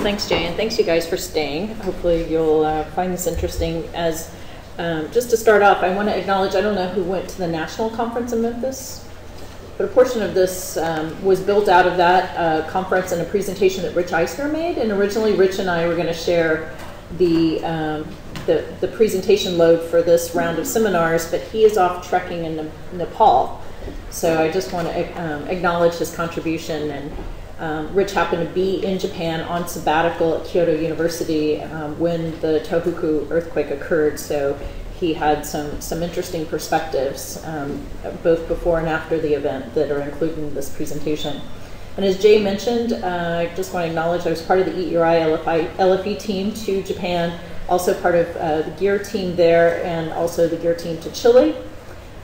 thanks, Jay, and thanks you guys for staying. Hopefully you'll find this interesting. As just to start off, I want to acknowledge, I don't know who went to the national conference in Memphis, but a portion of this was built out of that conference and a presentation that Rich Eisner made. And originally Rich and I were going to share the presentation load for this round of seminars, but he is off trekking in Nepal. So I just want to acknowledge his contribution. And Rich happened to be in Japan on sabbatical at Kyoto University when the Tohuku earthquake occurred. So he had some interesting perspectives, both before and after the event, that are included in this presentation. And as Jay mentioned, I just want to acknowledge I was part of the EERI LFE team to Japan, also part of the GEAR team there, and also the GEAR team to Chile.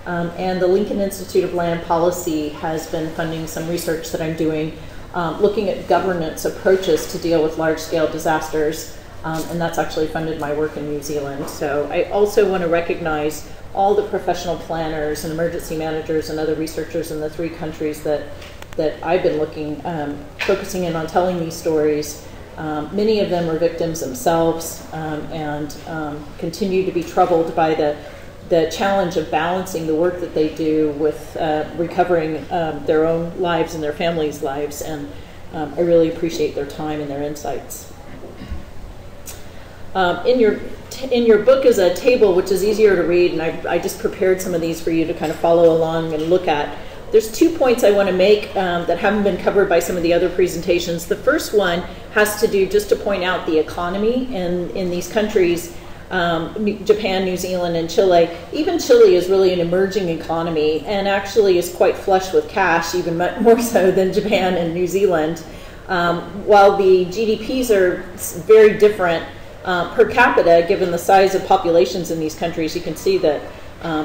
And the Lincoln Institute of Land Policy has been funding some research that I'm doing, looking at governance approaches to deal with large-scale disasters. And that's actually funded my work in New Zealand. So I also want to recognize all the professional planners and emergency managers and other researchers in the 3 countries that I've been focusing in on telling these stories. Many of them are victims themselves and continue to be troubled by the challenge of balancing the work that they do with recovering their own lives and their families' lives. And I really appreciate their time and their insights. In your book is a table which is easier to read, and I just prepared some of these for you to kind of follow along and look at. There's 2 points I want to make that haven't been covered by some of the other presentations. The first one has to do just to point out the economy in these countries, Japan, New Zealand, and Chile. Even Chile is really an emerging economy and actually is quite flush with cash, even more so than Japan and New Zealand. While the GDPs are very different, per capita, given the size of populations in these countries, you can see that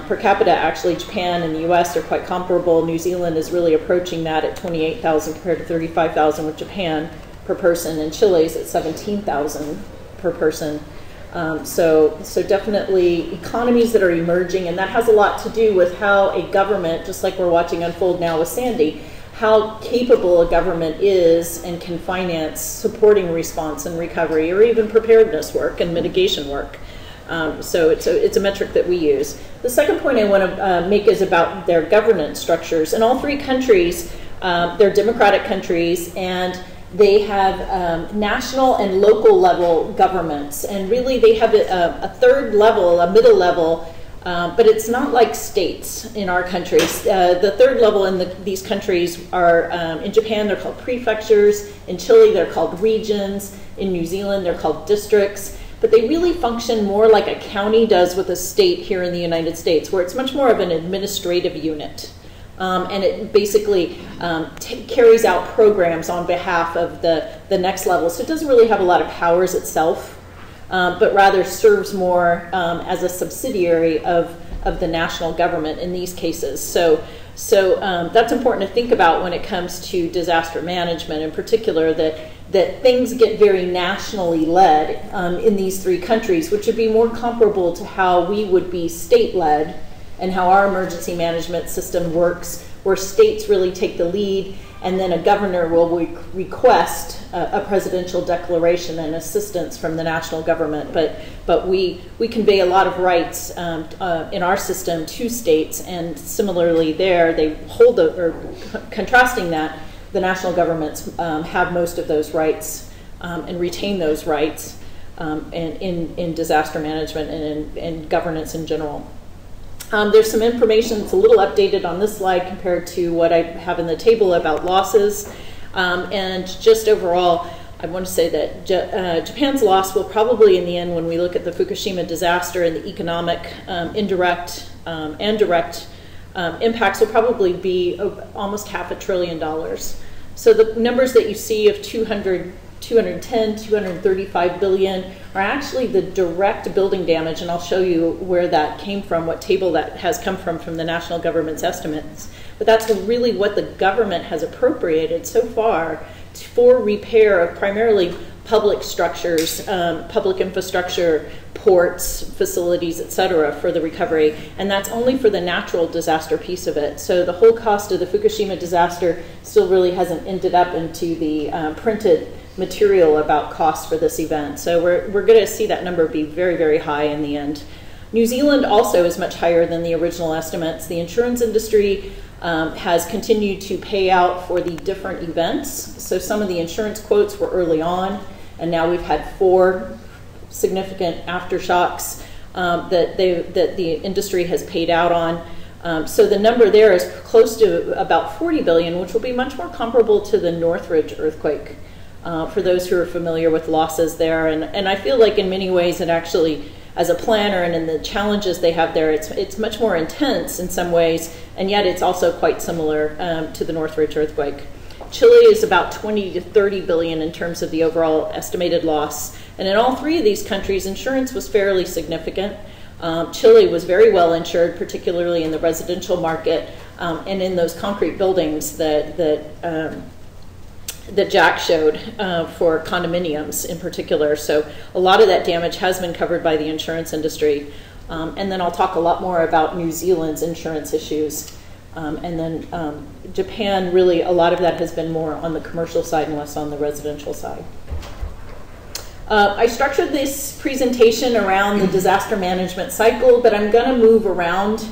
per capita, actually, Japan and the U.S. are quite comparable. New Zealand is really approaching that at 28,000 compared to 35,000 with Japan per person, and Chile is at 17,000 per person. So definitely economies that are emerging, and that has a lot to do with how a government, just like we're watching unfold now with Sandy, how capable a government is and can finance supporting response and recovery, or even preparedness work and mitigation work. So it's a metric that we use. The second point I want to make is about their governance structures. In all 3 countries, they're democratic countries, and they have national and local level governments. And really they have a third level, a middle level, but it's not like states in our countries. The third level in these countries are, in Japan, they're called prefectures. In Chile, they're called regions. In New Zealand, they're called districts. But they really function more like a county does with a state here in the United States, where it's much more of an administrative unit. And it basically carries out programs on behalf of the next level. So it doesn't really have a lot of powers itself. But rather serves more as a subsidiary of the national government in these cases. So that's important to think about when it comes to disaster management, in particular, that things get very nationally led in these 3 countries, which would be more comparable to how we would be state-led and how our emergency management system works, where states really take the lead, and then a governor will request a presidential declaration and assistance from the national government. But we convey a lot of rights in our system to states, and similarly there, they hold contrasting that, the national governments have most of those rights and retain those rights in disaster management and in governance in general. There's some information that's a little updated on this slide compared to what I have in the table about losses. And just overall, I want to say that Japan's loss will probably, in the end, when we look at the Fukushima disaster and the economic, indirect, and direct impacts, will probably be almost $500 billion. So the numbers that you see of 235 billion are actually the direct building damage, and I'll show you where that came from, what table that has come from the national government's estimates. But that's really what the government has appropriated so far for repair of primarily public structures, public infrastructure, ports, facilities, etc., for the recovery, and that's only for the natural disaster piece of it. So the whole cost of the Fukushima disaster still really hasn't ended up into the printed material about cost for this event. So we're going to see that number be very, very high in the end. New Zealand also is much higher than the original estimates. The insurance industry has continued to pay out for the different events. So some of the insurance quotes were early on, and now we've had 4 significant aftershocks that the industry has paid out on. So the number there is close to about 40 billion, which will be much more comparable to the Northridge earthquake for those who are familiar with losses there. And I feel like in many ways it actually, as a planner and in the challenges they have there, it's much more intense in some ways, and yet it's also quite similar to the Northridge earthquake. Chile is about 20 to 30 billion in terms of the overall estimated loss. And in all 3 of these countries, insurance was fairly significant. Chile was very well insured, particularly in the residential market and in those concrete buildings that Jack showed for condominiums in particular. So a lot of that damage has been covered by the insurance industry. And then I'll talk a lot more about New Zealand's insurance issues. And then Japan, really, a lot of that has been more on the commercial side and less on the residential side. I structured this presentation around the disaster management cycle, but I'm going to move around,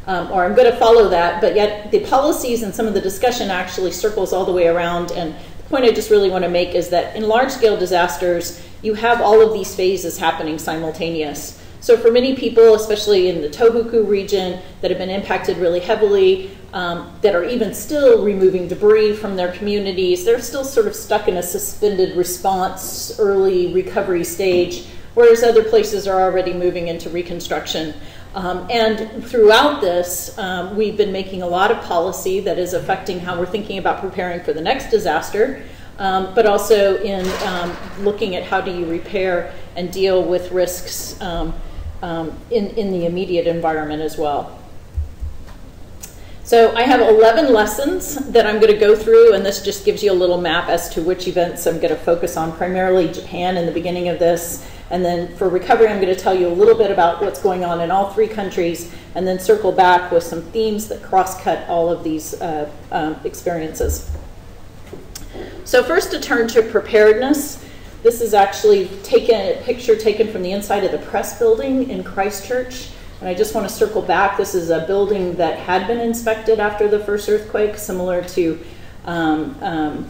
or I'm going to follow that, but yet the policies and some of the discussion actually circles all the way around. And the point I just really want to make is that in large-scale disasters, you have all of these phases happening simultaneous. So for many people, especially in the Tohuku region, that have been impacted really heavily, that are even still removing debris from their communities, they're still sort of stuck in a suspended response, early recovery stage, whereas other places are already moving into reconstruction. And throughout this, we've been making a lot of policy that is affecting how we're thinking about preparing for the next disaster, but also in looking at how do you repair and deal with risks in the immediate environment as well. So I have 11 lessons that I'm going to go through, and this just gives you a little map as to which events I'm going to focus on, primarily Japan in the beginning of this. And then for recovery, I'm going to tell you a little bit about what's going on in all 3 countries, and then circle back with some themes that cross-cut all of these experiences. So first, to turn to preparedness. This is actually a picture taken from the inside of the press building in Christchurch. And I just want to circle back. This is a building that had been inspected after the first earthquake, similar to some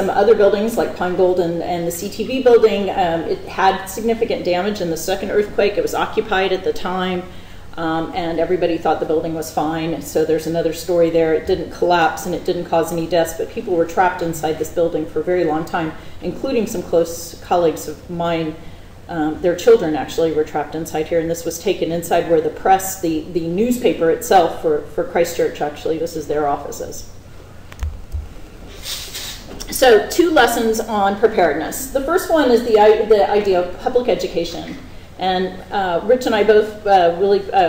other buildings like Pine Gold and the CTV building. It had significant damage in the second earthquake. It was occupied at the time, and everybody thought the building was fine. So there's another story there. It didn't collapse and it didn't cause any deaths, but people were trapped inside this building for a very long time, including some close colleagues of mine. Their children actually were trapped inside here, and this was taken inside where the press, the newspaper itself for Christchurch, actually, this is their offices. So 2 lessons on preparedness. The first one is the idea of public education. And Rich and I both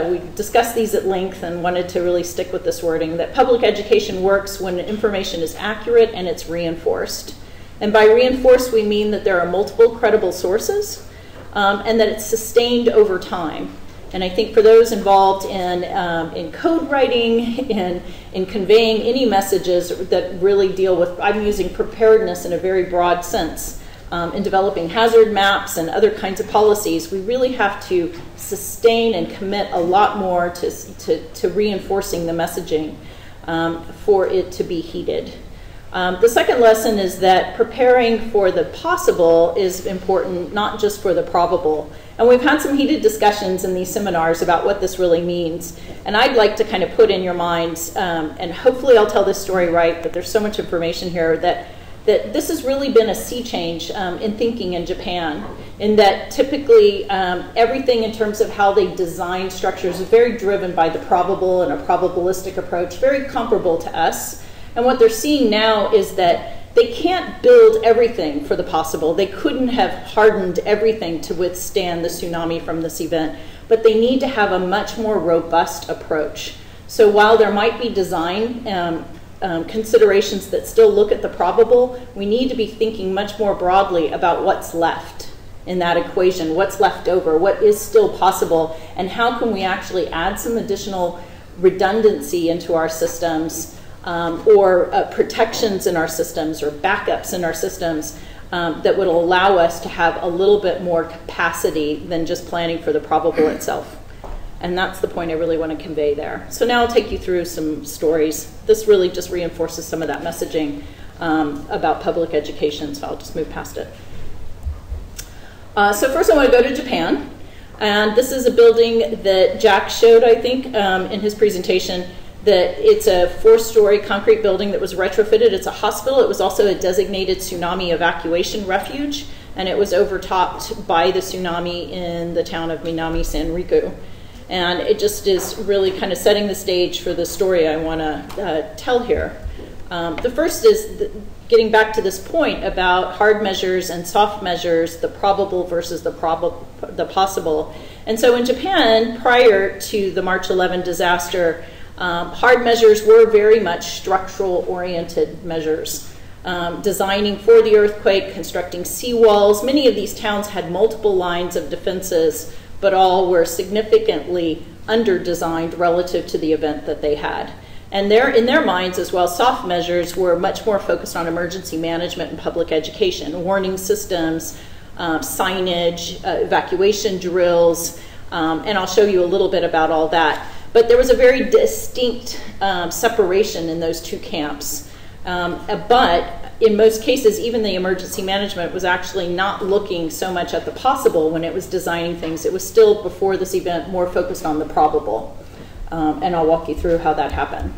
we discussed these at length and wanted to really stick with this wording, that public education works when information is accurate and it's reinforced. And by reinforced, we mean that there are multiple credible sources, and that it's sustained over time. And I think for those involved in code writing, in conveying any messages that really deal with, I'm using preparedness in a very broad sense, in developing hazard maps and other kinds of policies, we really have to sustain and commit a lot more to reinforcing the messaging for it to be heeded. The second lesson is that preparing for the possible is important, not just for the probable. And we've had some heated discussions in these seminars about what this really means. And I'd like to kind of put in your minds, and hopefully I'll tell this story right, but there's so much information here, that this has really been a sea change in thinking in Japan, in that typically everything in terms of how they design structures is very driven by the probable and a probabilistic approach, very comparable to us. And what they're seeing now is that they can't build everything for the possible. They couldn't have hardened everything to withstand the tsunami from this event, but they need to have a much more robust approach. So while there might be design considerations that still look at the probable, we need to be thinking much more broadly about what's left in that equation, what's left over, what is still possible, and how can we actually add some additional redundancy into our systems or protections in our systems or backups in our systems that would allow us to have a little bit more capacity than just planning for the probable itself. And that's the point I really want to convey there. So now I'll take you through some stories. This really just reinforces some of that messaging about public education, so I'll just move past it. So first I want to go to Japan. And this is a building that Jack showed, I think, in his presentation, that it's a 4-story concrete building that was retrofitted. It's a hospital. It was also a designated tsunami evacuation refuge, and it was overtopped by the tsunami in the town of Minami Sanriku. And it just is really kind of setting the stage for the story I want to tell here. The first is getting back to this point about hard measures and soft measures, the probable versus the possible. And so in Japan, prior to the March 11 disaster, hard measures were very much structural-oriented measures. Designing for the earthquake, constructing seawalls. Many of these towns had multiple lines of defenses, but all were significantly under-designed relative to the event that they had. And in their minds as well, soft measures were much more focused on emergency management and public education, warning systems, signage, evacuation drills, and I'll show you a little bit about all that. But there was a very distinct separation in those two camps. But in most cases, even the emergency management was actually not looking so much at the possible when it was designing things. It was still, before this event, more focused on the probable. And I'll walk you through how that happened.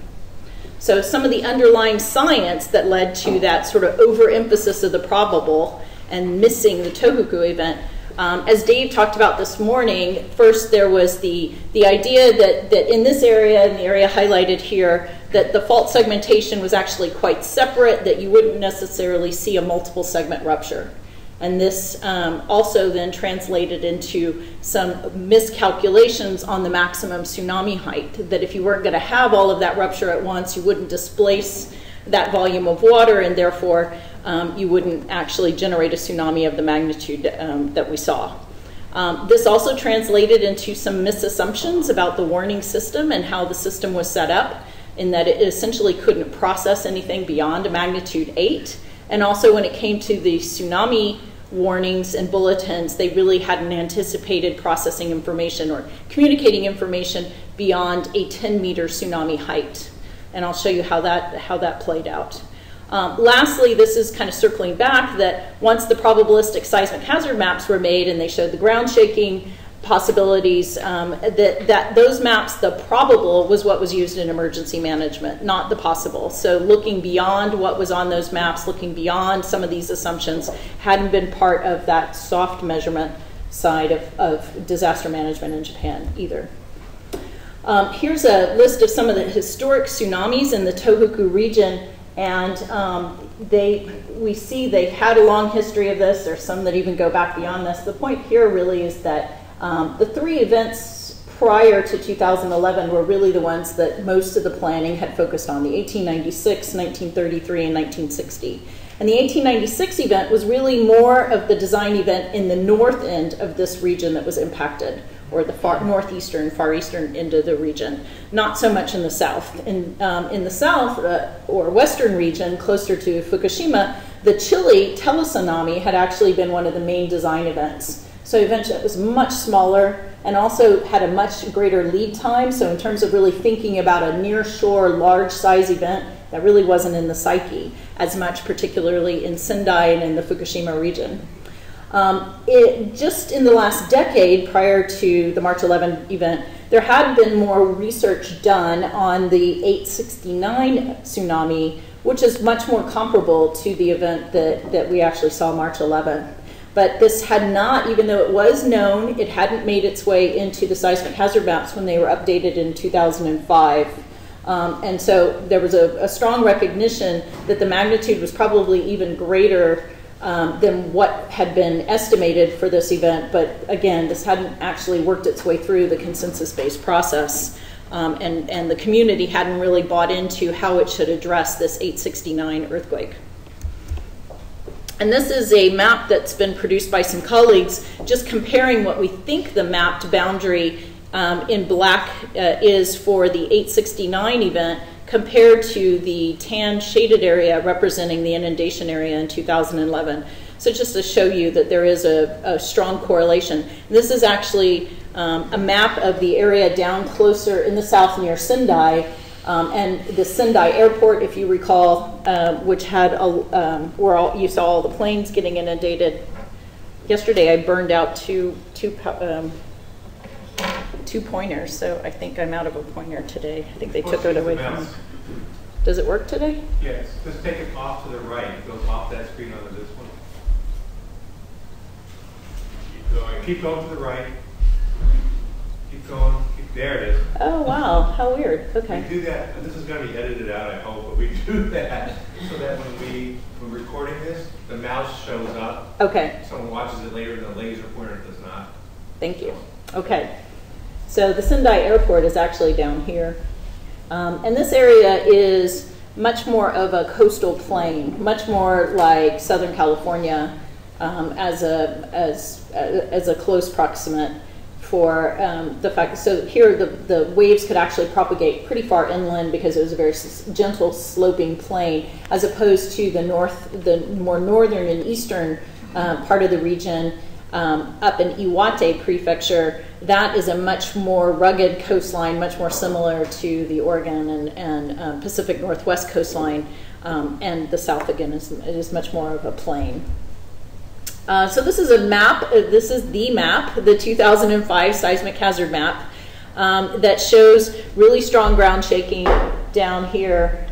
So some of the underlying science that led to that sort of overemphasis of the probable and missing the Tohuku event, as Dave talked about this morning, first there was the idea that in this area, in the area highlighted here, that the fault segmentation was actually quite separate, that you wouldn't necessarily see a multiple segment rupture. And this also then translated into some miscalculations on the maximum tsunami height, that if you weren't going to have all of that rupture at once, you wouldn't displace that volume of water, and therefore you wouldn't actually generate a tsunami of the magnitude that we saw. This also translated into some misassumptions about the warning system and how the system was set up, in that it essentially couldn't process anything beyond a magnitude 8. And also when it came to the tsunami warnings and bulletins, they really hadn't anticipated processing information or communicating information beyond a 10-meter tsunami height. And I'll show you how that played out. Lastly, this is kind of circling back, that once the probabilistic seismic hazard maps were made and they showed the ground shaking possibilities, that those maps, the probable was what was used in emergency management, not the possible. So looking beyond what was on those maps, looking beyond some of these assumptions, hadn't been part of that soft measurement side of disaster management in Japan either. Here's a list of some of the historic tsunamis in the Tohoku region, and we see they had a long history of this. There's some that even go back beyond this. The point here really is that the 3 events prior to 2011 were really the ones that most of the planning had focused on, the 1896, 1933, and 1960. And the 1896 event was really more of the design event in the north end of this region that was impacted, or the far eastern end of the region, not so much in the south. In the south, or western region, closer to Fukushima, the Chile tele-tsunami had actually been one of the main design events. So eventually it was much smaller and also had a much greater lead time. So in terms of really thinking about a near-shore, large-size event, that really wasn't in the psyche as much, particularly in Sendai and in the Fukushima region. Just in the last decade, prior to the March 11 event, there had been more research done on the 869 tsunami, which is much more comparable to the event that we actually saw March 11. But this had not, even though it was known, it hadn't made its way into the seismic hazard maps when they were updated in 2005. And so there was a strong recognition that the magnitude was probably even greater than what had been estimated for this event. But again, this hadn't actually worked its way through the consensus-based process. And the community hadn't really bought into how it should address this 869 earthquake. And this is a map that's been produced by some colleagues, just comparing what we think the mapped boundary in black is for the 869 event compared to the tan shaded area representing the inundation area in 2011. So just to show you that there is a strong correlation. This is actually a map of the area down closer in the south near Sendai, and the Sendai airport, if you recall, which had where you saw all the planes getting inundated. Yesterday I burned out two pointers, so I think I'm out of a pointer today. I think they took it away from me. Does it work today? Yes, just take it off to the right. It goes off that screen onto this one. Keep going. Keep going to the right. Keep going. There it is. Oh, wow. How weird. Okay. We do that, and this is going to be edited out, I hope, but we do that so that when we're recording this, the mouse shows up. Okay. Someone watches it later and the laser pointer does not. Thank you. Okay. So the Sendai airport is actually down here. And this area is much more of a coastal plain, much more like Southern California as a close proximate for the fact. So here the waves could actually propagate pretty far inland because it was a very gentle sloping plain, as opposed to the more northern and eastern part of the region up in Iwate Prefecture. That is a much more rugged coastline, much more similar to the Oregon and Pacific Northwest coastline, and the south again is much more of a plain. So this is a map. This is the map, the 2005 seismic hazard map, that shows really strong ground shaking down here.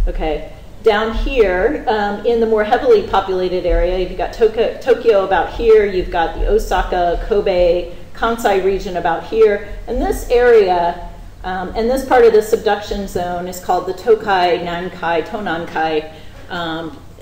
Okay. Down here, in the more heavily populated area, you've got Tokyo about here, you've got the Osaka, Kobe, Kansai region about here, and this area, and this part of the subduction zone is called the Tokai, Nankai, Tonankai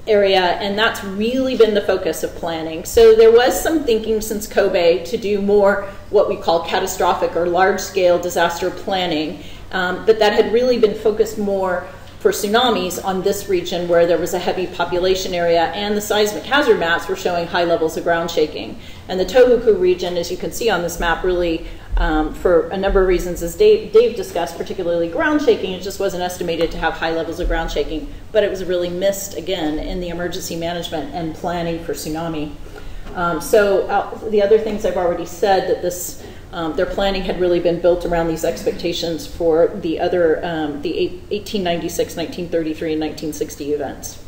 area, and that's really been the focus of planning. So there was some thinking since Kobe to do more what we call catastrophic or large-scale disaster planning, but that had really been focused more for tsunamis on this region where there was a heavy population area, and the seismic hazard maps were showing high levels of ground shaking. And the Tohuku region, as you can see on this map, really, for a number of reasons, as Dave discussed, particularly ground shaking, it just wasn't estimated to have high levels of ground shaking, but it was really missed, again, in the emergency management and planning for tsunami. The other things I've already said, that this their planning had really been built around these expectations for the other, the 1896, 1933, and 1960 events.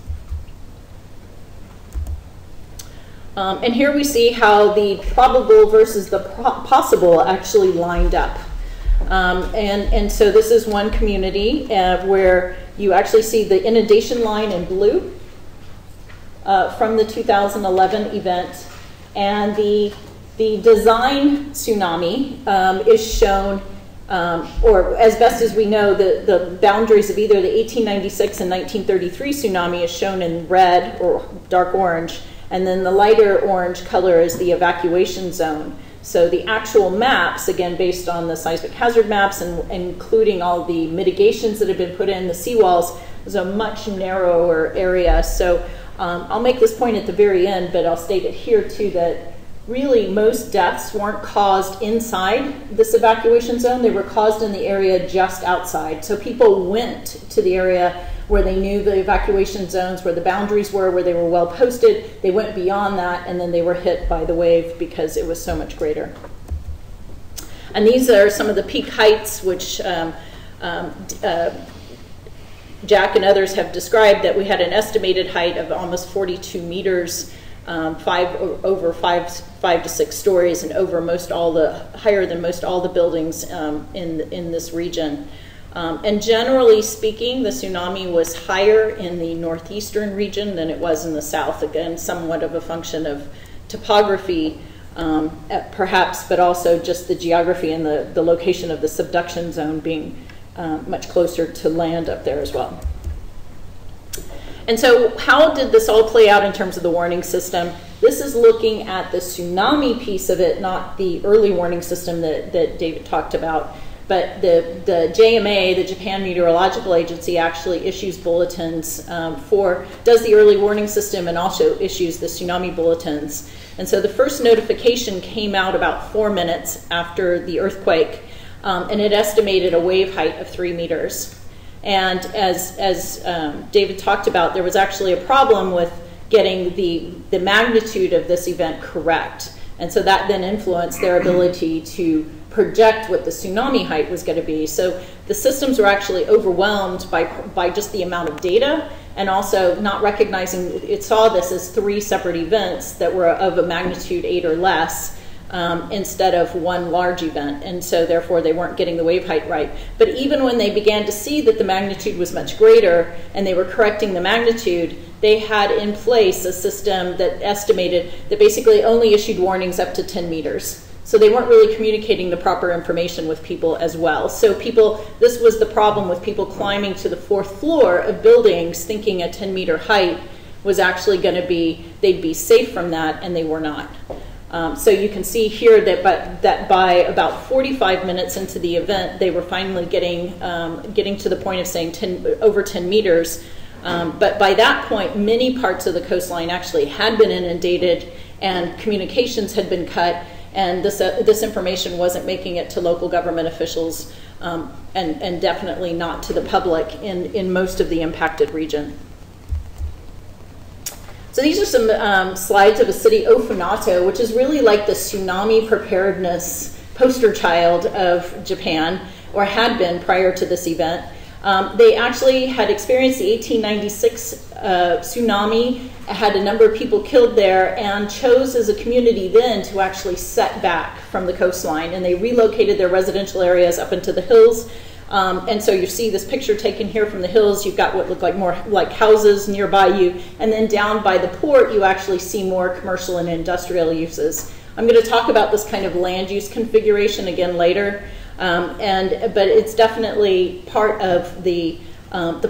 And here we see how the probable versus the possible actually lined up. And so this is one community where you actually see the inundation line in blue from the 2011 event, and the design tsunami is shown, or as best as we know, the boundaries of either the 1896 and 1933 tsunami is shown in red or dark orange, and then the lighter orange color is the evacuation zone. So the actual maps, again, based on the seismic hazard maps and including all the mitigations that have been put in, the seawalls, is a much narrower area. So I'll make this point at the very end, but I'll state it here too, that really most deaths weren't caused inside this evacuation zone. They were caused in the area just outside. So people went to the area where they knew the evacuation zones, where the boundaries were, where they were well posted. They went beyond that, and then they were hit by the wave because it was so much greater. And these are some of the peak heights, which Jack and others have described, that we had an estimated height of almost 42 meters, over five to six stories, and higher than most all the buildings in this region. And generally speaking, the tsunami was higher in the northeastern region than it was in the south. Again, somewhat of a function of topography, perhaps, but also just the geography and the location of the subduction zone being much closer to land up there as well. And so how did this all play out in terms of the warning system? This is looking at the tsunami piece of it, not the early warning system that David talked about. But the JMA, the Japan Meteorological Agency, actually issues bulletins does the early warning system and also issues the tsunami bulletins. And so the first notification came out about 4 minutes after the earthquake. and it estimated a wave height of 3 meters. And as David talked about, there was actually a problem with getting the magnitude of this event correct. And so that then influenced their ability to project what the tsunami height was going to be. So the systems were actually overwhelmed by just the amount of data, and also not recognizing, it saw this as 3 separate events that were of a magnitude 8 or less, instead of one large event, and so therefore they weren't getting the wave height right. But even when they began to see that the magnitude was much greater and they were correcting the magnitude, they had in place a system that estimated that basically only issued warnings up to 10 meters. So they weren't really communicating the proper information with people as well. So this was the problem with people climbing to the 4th floor of buildings thinking a 10-meter height was actually going to be, they'd be safe from that, and they were not. So you can see here that by about 45 minutes into the event, they were finally getting to the point of saying over 10 meters. But by that point, many parts of the coastline actually had been inundated and communications had been cut, and this information wasn't making it to local government officials, and definitely not to the public in most of the impacted region. So these are some slides of a city, Ofunato, which is really like the tsunami preparedness poster child of Japan, or had been prior to this event. They actually had experienced the 1896 tsunami, had a number of people killed there, and chose as a community then to actually set back from the coastline, and they relocated their residential areas up into the hills. And so you see this picture taken here from the hills. You've got what look like more like houses nearby you, and then down by the port you actually see more commercial and industrial uses. I'm going to talk about this kind of land use configuration again later, but it's definitely part of the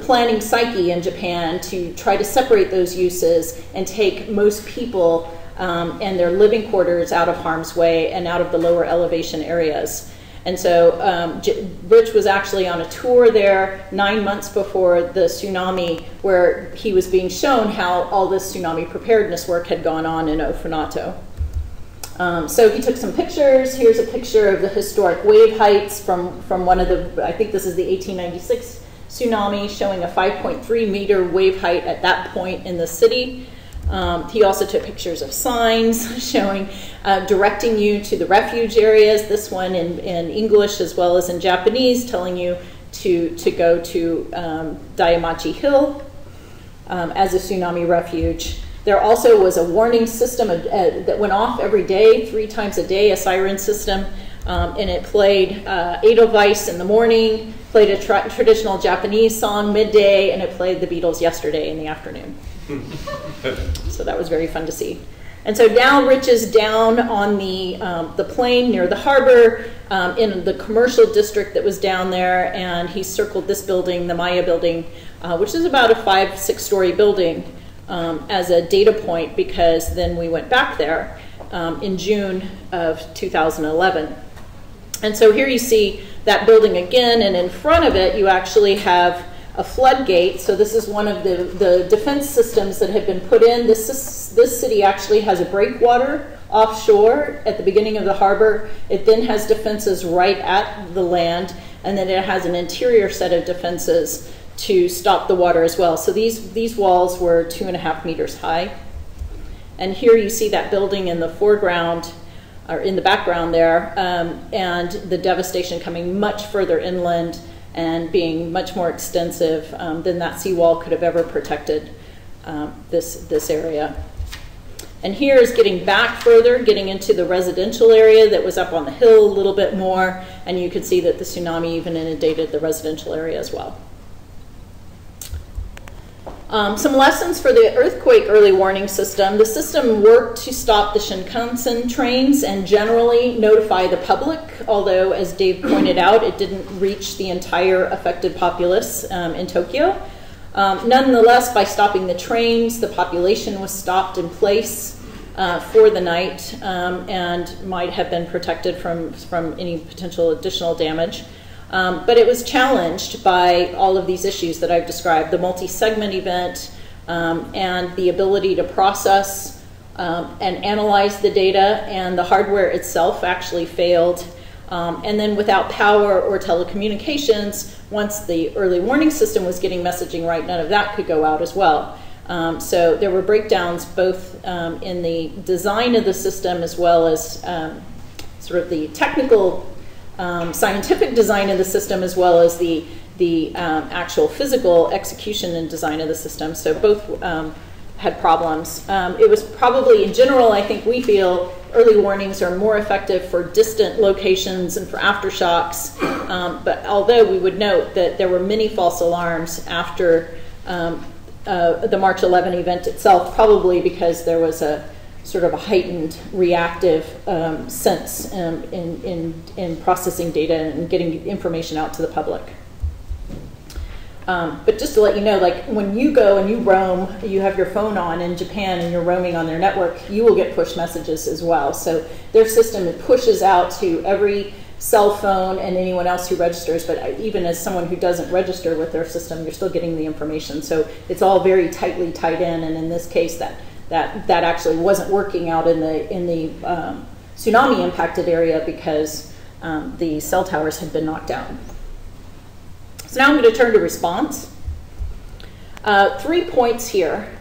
planning psyche in Japan to try to separate those uses and take most people and their living quarters out of harm's way and out of the lower elevation areas. And so Rich was actually on a tour there 9 months before the tsunami, where he was being shown how all this tsunami preparedness work had gone on in Ofunato. So he took some pictures. Here's a picture of the historic wave heights from one of the, I think this is the 1896 tsunami, showing a 5.3 meter wave height at that point in the city. He also took pictures of signs showing, directing you to the refuge areas, this one in English as well as in Japanese, telling you to go to Daimachi Hill as a tsunami refuge. There also was a warning system that went off every day, 3 times a day, a siren system, and it played Edelweiss in the morning, played a traditional Japanese song midday, and it played the Beatles Yesterday in the afternoon. So that was very fun to see. And so now Rich is down on the plain near the harbor in the commercial district that was down there, and he circled this building, the Maya building, which is about a 5-6 story building, as a data point, because then we went back there in June of 2011. And so here you see that building again, and in front of it you actually have a floodgate. So this is one of the defense systems that have been put in. This city actually has a breakwater offshore at the beginning of the harbor. It then has defenses right at the land, and then it has an interior set of defenses to stop the water as well. So these walls were 2.5 meters high. And here you see that building in the foreground, or in the background there, and the devastation coming much further inland and being much more extensive than that seawall could have ever protected this area. And here is getting back further, getting into the residential area that was up on the hill a little bit more, and you can see that the tsunami even inundated the residential area as well. Some lessons for the earthquake early warning system. The system worked to stop the Shinkansen trains and generally notify the public, although, as Dave pointed out, it didn't reach the entire affected populace in Tokyo. Nonetheless, by stopping the trains, the population was stopped in place for the night and might have been protected from any potential additional damage. But it was challenged by all of these issues that I've described, the multi-segment event and the ability to process and analyze the data, and the hardware itself actually failed. And then without power or telecommunications, once the early warning system was getting messaging right, none of that could go out as well. So there were breakdowns both in the design of the system as well as sort of the technical scientific design of the system, as well as the actual physical execution and design of the system. So both had problems. It was probably, in general, I think we feel early warnings are more effective for distant locations and for aftershocks. But although we would note that there were many false alarms after the March 11 event itself, probably because there was a sort of a heightened reactive sense in processing data and getting information out to the public. But just to let you know, like when you go and you roam, you have your phone on in Japan and you're roaming on their network, you will get push messages as well. So their system, it pushes out to every cell phone and anyone else who registers, but even as someone who doesn't register with their system, you're still getting the information. So it's all very tightly tied in, and in this case that actually wasn't working out in the tsunami impacted area because the cell towers had been knocked down. So now I'm going to turn to response. 3 points here.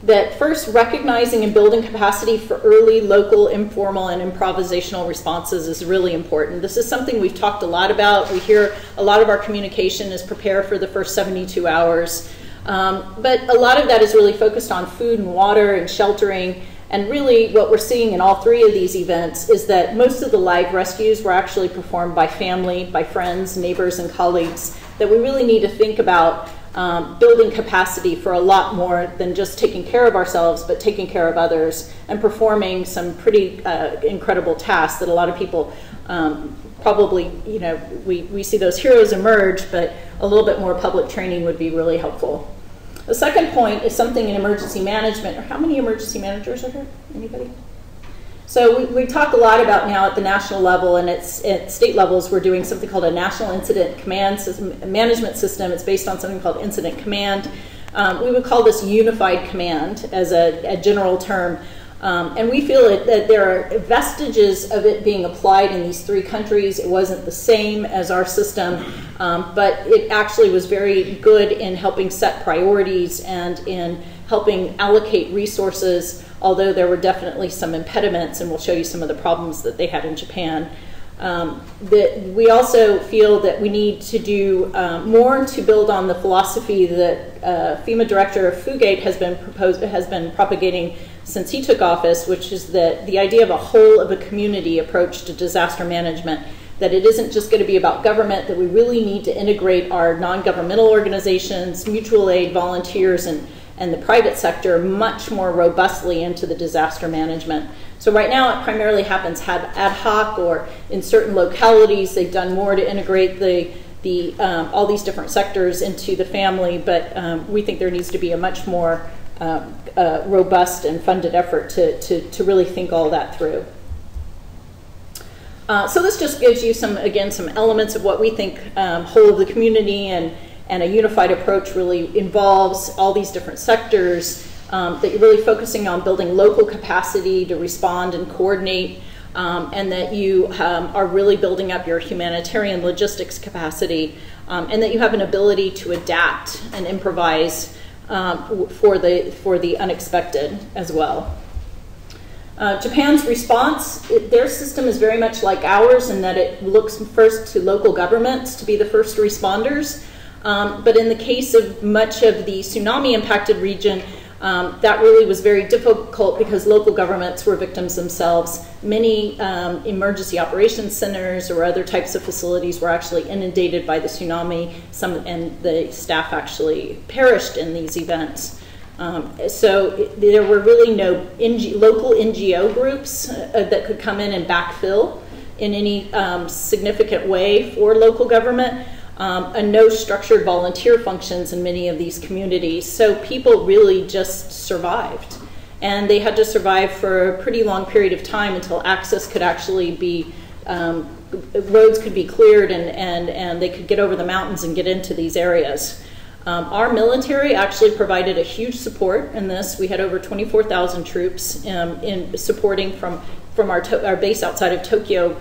That first, recognizing and building capacity for early, local, informal, and improvisational responses is really important. This is something we've talked a lot about. We hear a lot of our communication is prepare for the first 72 hours. But a lot of that is really focused on food and water and sheltering. And really what we're seeing in all three of these events is that most of the live rescues were actually performed by family, by friends, neighbors, and colleagues, that we really need to think about building capacity for a lot more than just taking care of ourselves, but taking care of others and performing some pretty incredible tasks that a lot of people probably, you know, we see those heroes emerge, but a little bit more public training would be really helpful. The second point is something in emergency management. How many emergency managers are here? Anybody? So we talk a lot about now at the national level, and at state levels, we're doing something called a National Incident Command System, Management System. It's based on something called Incident Command. We would call this Unified Command as a general term. And we feel that there are vestiges of it being applied in these three countries. It wasn't the same as our system, but it actually was very good in helping set priorities and in helping allocate resources, although there were definitely some impediments, and we'll show you some of the problems that they had in Japan. We also feel that we need to do more to build on the philosophy that FEMA Director Fugate has been propagating since he took office, which is the idea of a whole of a community approach to disaster management, that it isn't just going to be about government, that we really need to integrate our non-governmental organizations, mutual aid, volunteers, and the private sector much more robustly into the disaster management. So right now it primarily happens ad hoc, or in certain localities they've done more to integrate all these different sectors into the family, but we think there needs to be a much more robust and funded effort to really think all that through. So this just gives you some elements of what we think whole of the community and a unified approach really involves all these different sectors, that you're really focusing on building local capacity to respond and coordinate, and that you are really building up your humanitarian logistics capacity, and that you have an ability to adapt and improvise for the unexpected as well. Japan's response, their system is very much like ours in that it looks first to local governments to be the first responders. But in the case of much of the tsunami impacted region, that really was very difficult because local governments were victims themselves. Many emergency operations centers or other types of facilities were actually inundated by the tsunami, and the staff actually perished in these events. So there were really no local NGO groups that could come in and backfill in any significant way for local government. And no structured volunteer functions in many of these communities. So people really just survived. And they had to survive for a pretty long period of time until access could actually be, roads could be cleared and they could get over the mountains and get into these areas. Our military actually provided a huge support in this. We had over 24,000 troops in supporting from our base outside of Tokyo,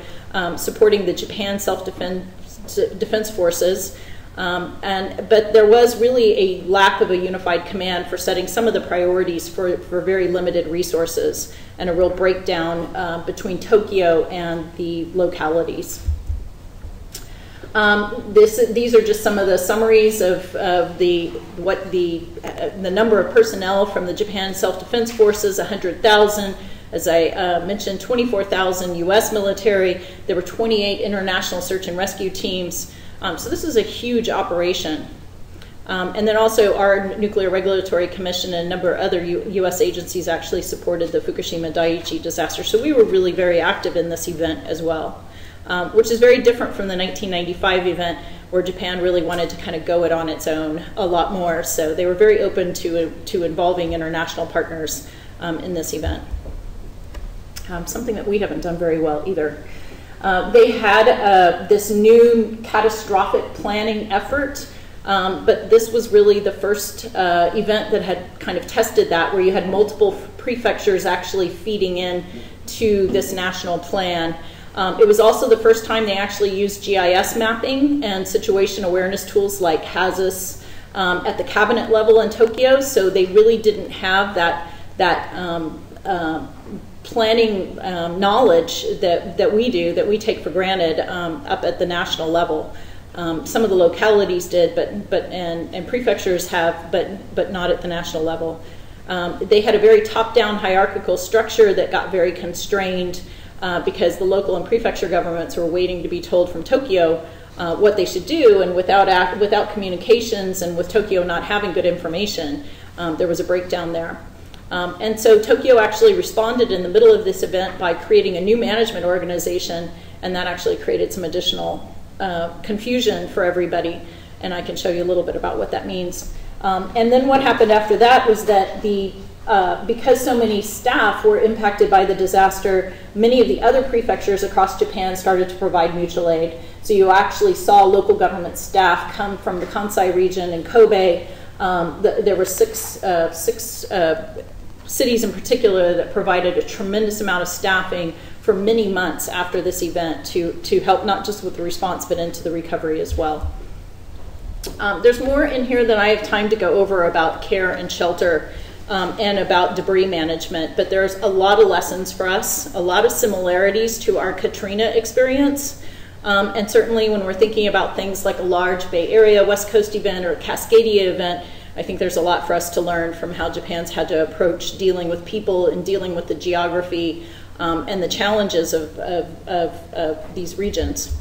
supporting the Japan self-defense forces. But there was really a lack of a unified command for setting some of the priorities for very limited resources, and a real breakdown between Tokyo and the localities. These are just some of the summaries of the number of personnel from the Japan Self-Defense Forces, 100,000. As I mentioned, 24,000 U.S. military. There were 28 international search and rescue teams. So this is a huge operation. And then also our Nuclear Regulatory Commission and a number of other U.S. agencies actually supported the Fukushima Daiichi disaster. So we were really very active in this event as well. Which is very different from the 1995 event, where Japan really wanted to kind of go it on its own a lot more. So they were very open to involving international partners in this event. Something that we haven't done very well either. They had this new catastrophic planning effort, but this was really the first event that had kind of tested that, where you had multiple prefectures actually feeding in to this national plan. It was also the first time they actually used GIS mapping and situation awareness tools like HAZUS at the cabinet level in Tokyo, so they really didn't have that planning knowledge that we take for granted up at the national level. Some of the localities did, and prefectures have, but not at the national level. They had a very top-down hierarchical structure that got very constrained because the local and prefecture governments were waiting to be told from Tokyo what they should do, and without communications and with Tokyo not having good information, there was a breakdown there. And so Tokyo actually responded in the middle of this event by creating a new management organization, and that actually created some additional confusion for everybody, and I can show you a little bit about what that means. And then what happened after that was that because so many staff were impacted by the disaster, many of the other prefectures across Japan started to provide mutual aid. So you actually saw local government staff come from the Kansai region and Kobe. There were six cities in particular that provided a tremendous amount of staffing for many months after this event to help not just with the response but into the recovery as well. There's more in here than I have time to go over about care and shelter and about debris management, but there's a lot of lessons for us, a lot of similarities to our Katrina experience, and certainly when we're thinking about things like a large Bay Area West Coast event or a Cascadia event, I think there's a lot for us to learn from how Japan's had to approach dealing with people and dealing with the geography and the challenges of these regions.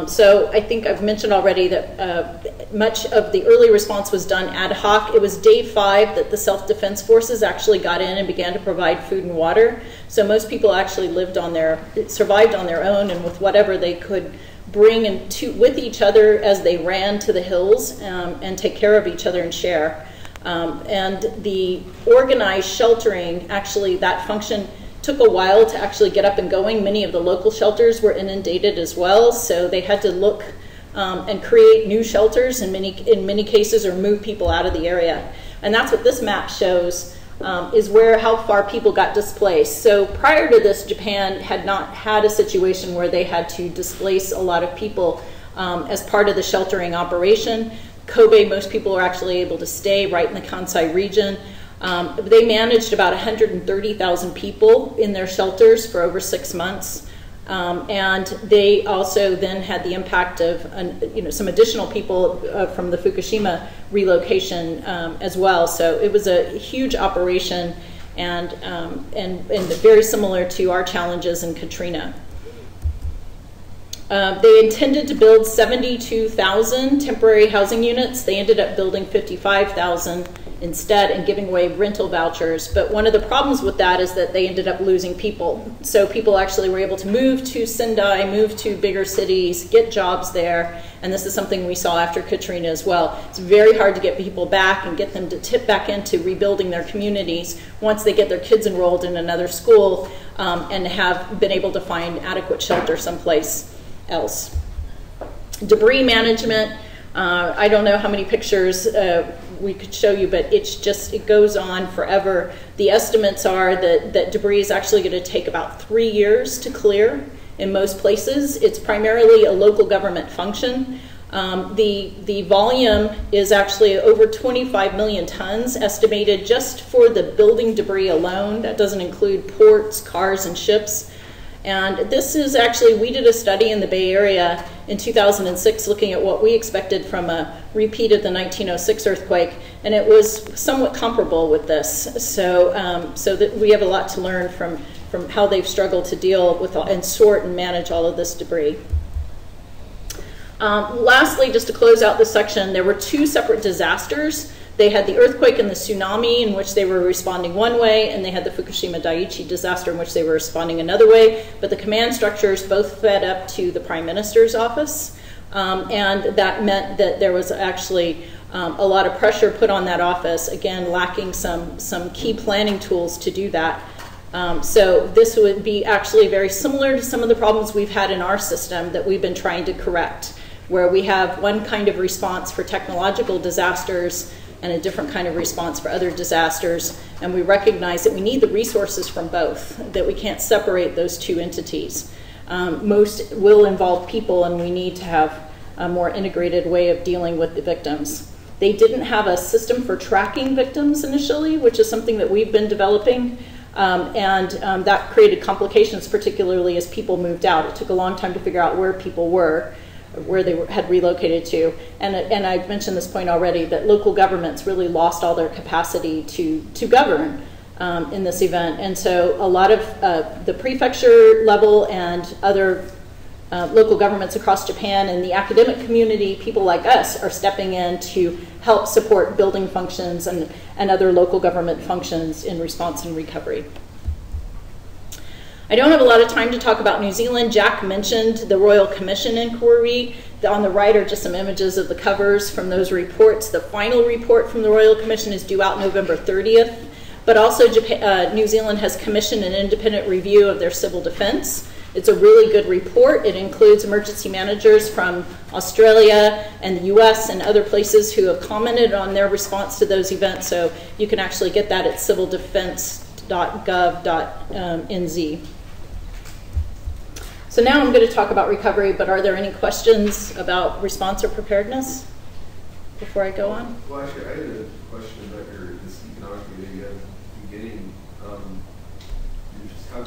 So I think I've mentioned already that much of the early response was done ad hoc. It was day 5 that the self-defense forces actually got in and began to provide food and water. So most people actually survived on their own and with whatever they could bring with each other as they ran to the hills and take care of each other and share. And the organized sheltering, actually that function took a while to actually get up and going. Many of the local shelters were inundated as well, so they had to look and create new shelters in many cases, or move people out of the area. And that's what this map shows, is how far people got displaced. So prior to this, Japan had not had a situation where they had to displace a lot of people as part of the sheltering operation. Kobe, most people were actually able to stay right in the Kansai region. They managed about 130,000 people in their shelters for over 6 months. And they also then had the impact of some additional people from the Fukushima relocation as well. So it was a huge operation and very similar to our challenges in Katrina. They intended to build 72,000 temporary housing units. They ended up building 55,000 instead and giving away rental vouchers. But one of the problems with that is that they ended up losing people. So people actually were able to move to Sendai, move to bigger cities, get jobs there. And this is something we saw after Katrina as well. It's very hard to get people back and get them to tip back into rebuilding their communities once they get their kids enrolled in another school and have been able to find adequate shelter someplace else. Debris management. I don't know how many pictures we could show you, but it goes on forever. The estimates are that debris is actually going to take about 3 years to clear in most places. It's primarily a local government function. The volume is actually over 25 million tons estimated just for the building debris alone. That doesn't include ports, cars, and ships. And this is actually, we did a study in the Bay Area in 2006 looking at what we expected from a repeat of the 1906 earthquake, and it was somewhat comparable with this. So, so that we have a lot to learn from how they've struggled to deal with and sort and manage all of this debris. Lastly, just to close out this section, there were 2 separate disasters. They had the earthquake and the tsunami, in which they were responding one way, and they had the Fukushima Daiichi disaster, in which they were responding another way. But the command structures both fed up to the Prime Minister's office, and that meant that there was actually a lot of pressure put on that office, again, lacking some key planning tools to do that. So this would be actually very similar to some of the problems we've had in our system that we've been trying to correct, where we have one kind of response for technological disasters and a different kind of response for other disasters, and we recognize that we need the resources from both, that we can't separate those 2 entities. Most will involve people, and we need to have a more integrated way of dealing with the victims. They didn't have a system for tracking victims initially, which is something that we've been developing, and that created complications, particularly as people moved out. It took a long time to figure out where people were, where they had relocated to. And I mentioned this point already, that local governments really lost all their capacity to govern in this event. And so a lot of the prefecture level and other local governments across Japan and the academic community, people like us, are stepping in to help support building functions and other local government functions in response and recovery. I don't have a lot of time to talk about New Zealand. Jack mentioned the Royal Commission inquiry. On the right are just some images of the covers from those reports. The final report from the Royal Commission is due out November 30th. But also New Zealand has commissioned an independent review of their civil defense. It's a really good report. It includes emergency managers from Australia and the US and other places who have commented on their response to those events. So you can actually get that at civildefense.gov.nz. So now I'm going to talk about recovery, but are there any questions about response or preparedness before I go on? Well, actually, I had a question about this economic data you have at the beginning. You just have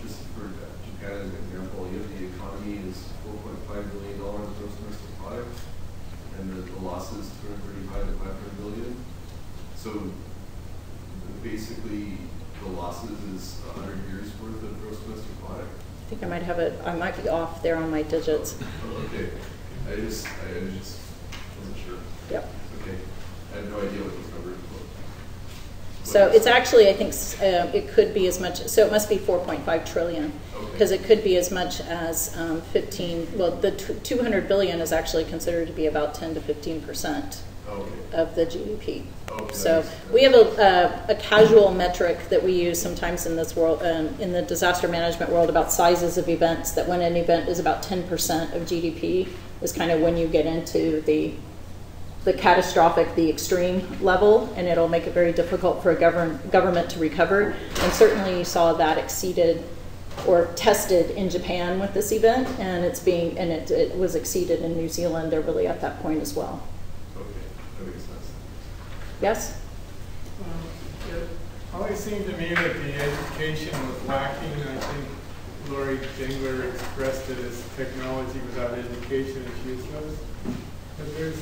just for Japan as an example, you have the economy is $4.5 billion gross domestic product, and the losses 235 to 500 billion. So basically, the losses is 100 years worth of gross domestic product. I think I might have it. I might be off there on my digits. Oh, okay. I just wasn't sure. Yep. Okay. I have no idea what those numbers were. So it's actually, I think it could be as much. So it must be 4.5 trillion, because it could be as much as 15. Well, the 200 billion is actually considered to be about 10 to 15% of the GDP. Okay, so we have a casual metric that we use sometimes in this world, in the disaster management world, about sizes of events, that when an event is about 10% of GDP is kind of when you get into the catastrophic, the extreme level, and it'll make it very difficult for a government to recover. And certainly you saw that exceeded or tested in Japan with this event, and it was exceeded in New Zealand. They're really at that point as well. Yes? It always seemed to me that the education was lacking. I think Laurie Dingler expressed it as technology without education is useless. But there's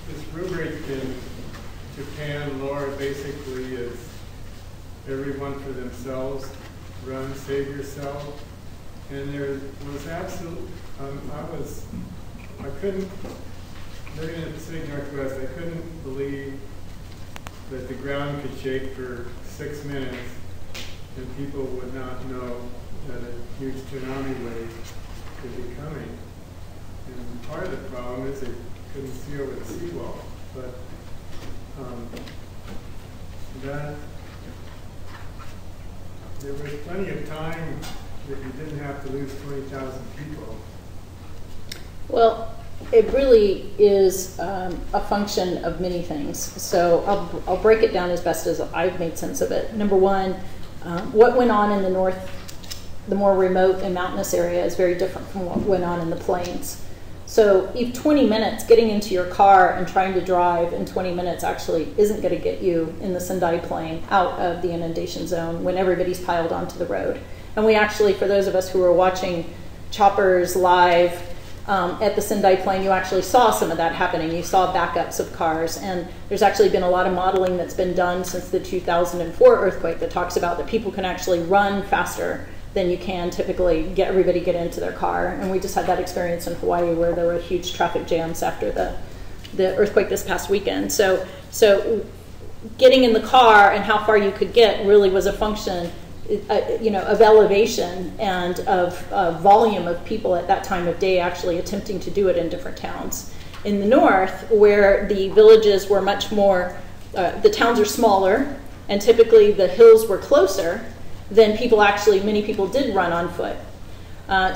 this rubric in Japan, Laura, basically is everyone for themselves, run, save yourself. And there was absolute, I couldn't, living in the Pacific Northwest, I couldn't believe that the ground could shake for 6 minutes and people would not know that a huge tsunami wave could be coming. And part of the problem is they couldn't see over the seawall. But there was plenty of time that you didn't have to lose 20,000 people. Well, it really is a function of many things. So I'll break it down as best as I've made sense of it. Number one, what went on in the north, the more remote and mountainous area, is very different from what went on in the plains. So if 20 minutes, getting into your car and trying to drive in 20 minutes actually isn't going to get you in the Sendai Plain out of the inundation zone when everybody's piled onto the road. And we actually, for those of us who were watching choppers live at the Sendai Plain, you actually saw some of that happening. You saw backups of cars, and there's actually been a lot of modeling that's been done since the 2004 earthquake that talks about that people can actually run faster than you can typically get into their car. And we just had that experience in Hawaii where there were huge traffic jams after the earthquake this past weekend. So getting in the car and how far you could get really was a function of elevation and of volume of people at that time of day actually attempting to do it in different towns. In the north, where the villages were much more, the towns are smaller, and typically the hills were closer, then many people did run on foot.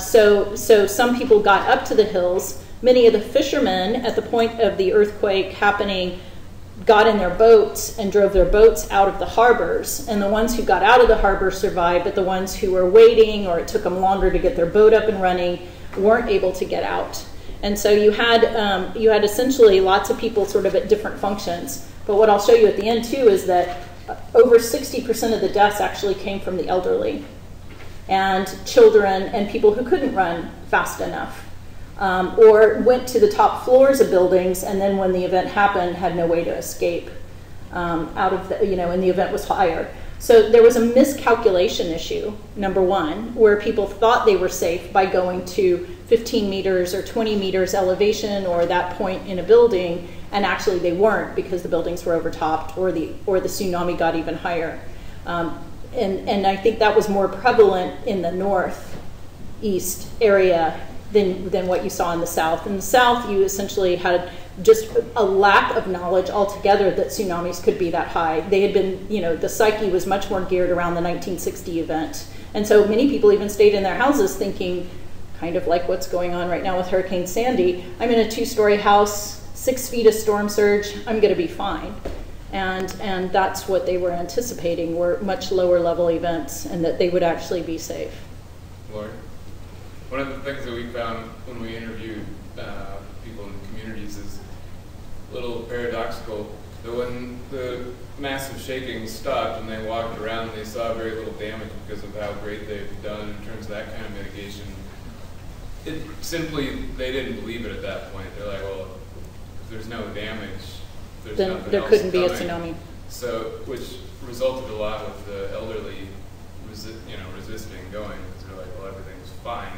So some people got up to the hills. Many of the fishermen at the point of the earthquake happening got in their boats and drove their boats out of the harbors. And the ones who got out of the harbor survived, but the ones who were waiting or it took them longer to get their boat up and running weren't able to get out. And so you had essentially lots of people sort of at different functions. But what I'll show you at the end too is that over 60% of the deaths actually came from the elderly and children and people who couldn't run fast enough. Or went to the top floors of buildings, and then when the event happened, had no way to escape out of and the event was higher. So there was a miscalculation issue, number one, where people thought they were safe by going to 15 meters or 20 meters elevation or that point in a building, and actually they weren't because the buildings were overtopped or the tsunami got even higher. And I think that was more prevalent in the northeast area than what you saw in the south. In the south, you essentially had just a lack of knowledge altogether that tsunamis could be that high. They had been, the psyche was much more geared around the 1960 event. And so many people even stayed in their houses thinking, kind of like what's going on right now with Hurricane Sandy, I'm in a 2-story house, 6 feet of storm surge, I'm going to be fine. And that's what they were anticipating, were much lower level events and that they would actually be safe. Laurie? One of the things that we found when we interviewed people in communities is a little paradoxical, that when the massive shaking stopped and they walked around, they saw very little damage because of how great they've done in terms of that kind of mitigation. It simply, they didn't believe it at that point. They're like, well, if there's no damage, there's then nothing there else couldn't be a coming. tsunami. So, which resulted a lot with the elderly resisting going, because they're like, well, everything's fine.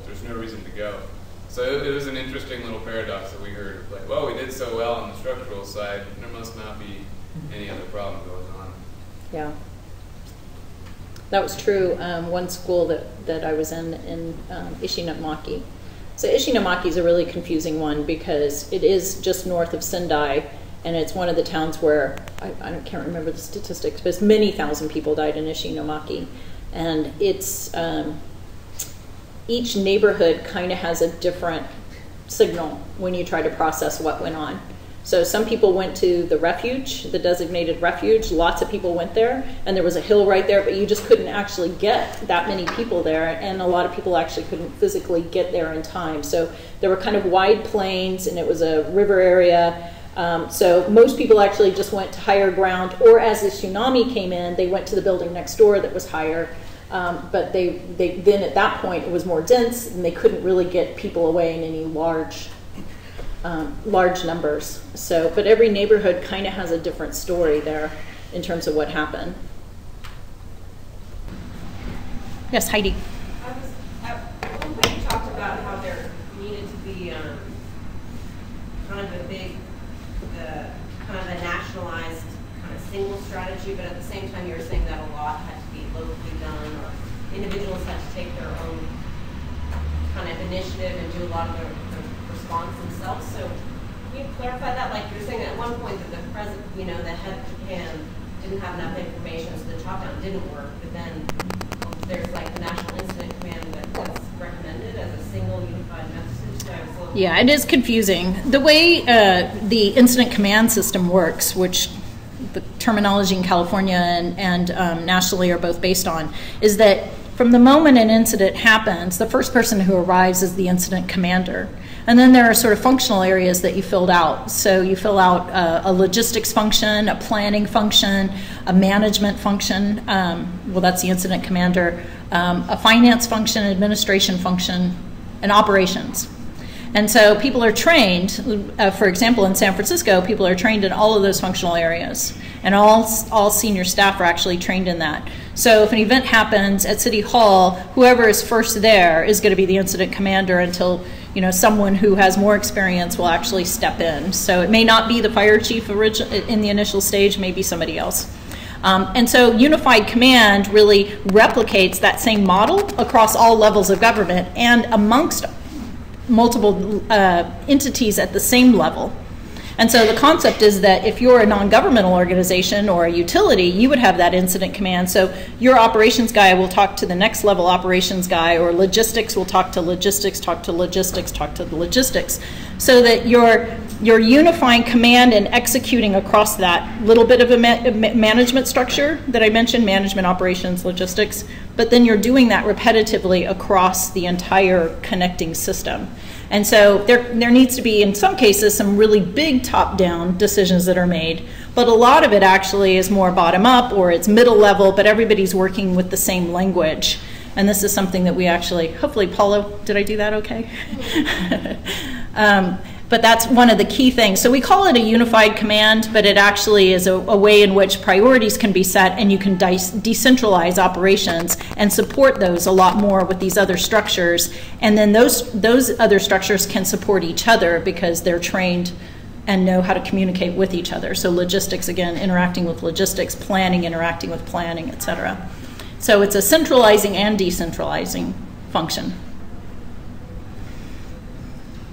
There's no reason to go. So it was an interesting little paradox that we heard, like, well, we did so well on the structural side, there must not be any other problem going on. Yeah. That was true. One school that I was in Ishinomaki. So Ishinomaki is a really confusing one because it is just north of Sendai, and it's one of the towns where, I can't remember the statistics, but it's many thousand people died in Ishinomaki. And it's, each neighborhood kind of has a different signal when you try to process what went on. So some people went to the refuge, the designated refuge. Lots of people went there, and there was a hill right there, but you just couldn't actually get that many people there, and a lot of people actually couldn't physically get there in time. So there were kind of wide plains, and it was a river area. So most people actually just went to higher ground, or as the tsunami came in, they went to the building next door that was higher. But they then at that point it was more dense, and they couldn't really get people away in any large numbers. So, but every neighborhood kind of has a different story there in terms of what happened. Yes, Heidi. At one point you talked about how there needed to be kind of a big, kind of a nationalized kind of single strategy, but at the same time you were saying that a lot had to be locally done, or individuals had to take their own kind of initiative and do a lot of the response themselves. So can you clarify that? Like you're saying at one point that the president, the head of Japan didn't have enough information, so the top-down didn't work, but then there's like the National Incident Command that's recommended as a single unified message. So I was a little Yeah, it is confusing. The way the incident command system works, which the terminology in California and nationally are both based on, is that from the moment an incident happens, the first person who arrives is the incident commander. And then there are sort of functional areas that you filled out. So you fill out a logistics function, a planning function, a management function, well, that's the incident commander, a finance function, administration function, and operations. And so people are trained, for example, in San Francisco, people are trained in all of those functional areas. And all senior staff are actually trained in that. So if an event happens at City Hall, whoever is first there is going to be the incident commander until, you know, someone who has more experience will actually step in. So it may not be the fire chief in the initial stage, maybe somebody else. And so unified command really replicates that same model across all levels of government and amongst multiple entities at the same level. And so the concept is that if you're a non-governmental organization or a utility, you would have that incident command. So your operations guy will talk to the next level operations guy, or logistics will talk to logistics, talk to logistics, talk to the logistics. So that you're unifying command and executing across that little bit of a management structure that I mentioned, management, operations, logistics, but then you're doing that repetitively across the entire connecting system. And so there needs to be, in some cases, some really big top-down decisions that are made, but a lot of it actually is more bottom-up, or it's middle level, but everybody's working with the same language. And this is something that we actually, hopefully, Paulo, did I do that okay? But that's one of the key things. So we call it a unified command, but it actually is a way in which priorities can be set, and you can decentralize operations and support those a lot more with these other structures. And then those other structures can support each other because they're trained and know how to communicate with each other. So logistics, again, interacting with logistics, planning, interacting with planning, et cetera. So it's a centralizing and decentralizing function.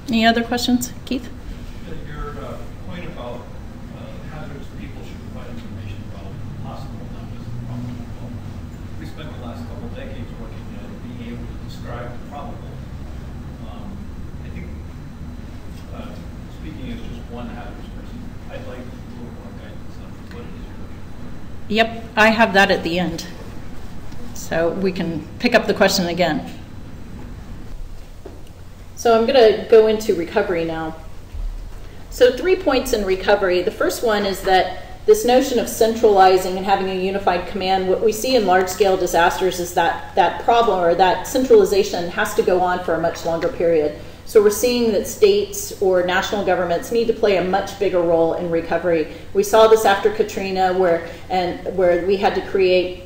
Any other questions? Keith? Your point about hazardous people should provide information about possible, not just the probable. We spent the last couple of decades working at being able to describe the probable. I think, speaking as just one hazardous person, I'd like a little more guidance on what it is you're looking for. Yep, I have that at the end. So we can pick up the question again. So I'm going to go into recovery now. So 3 points in recovery. The first one is that this notion of centralizing and having a unified command, what we see in large-scale disasters is that problem, or that centralization, has to go on for a much longer period. So we're seeing that states or national governments need to play a much bigger role in recovery. We saw this after Katrina, where we had to create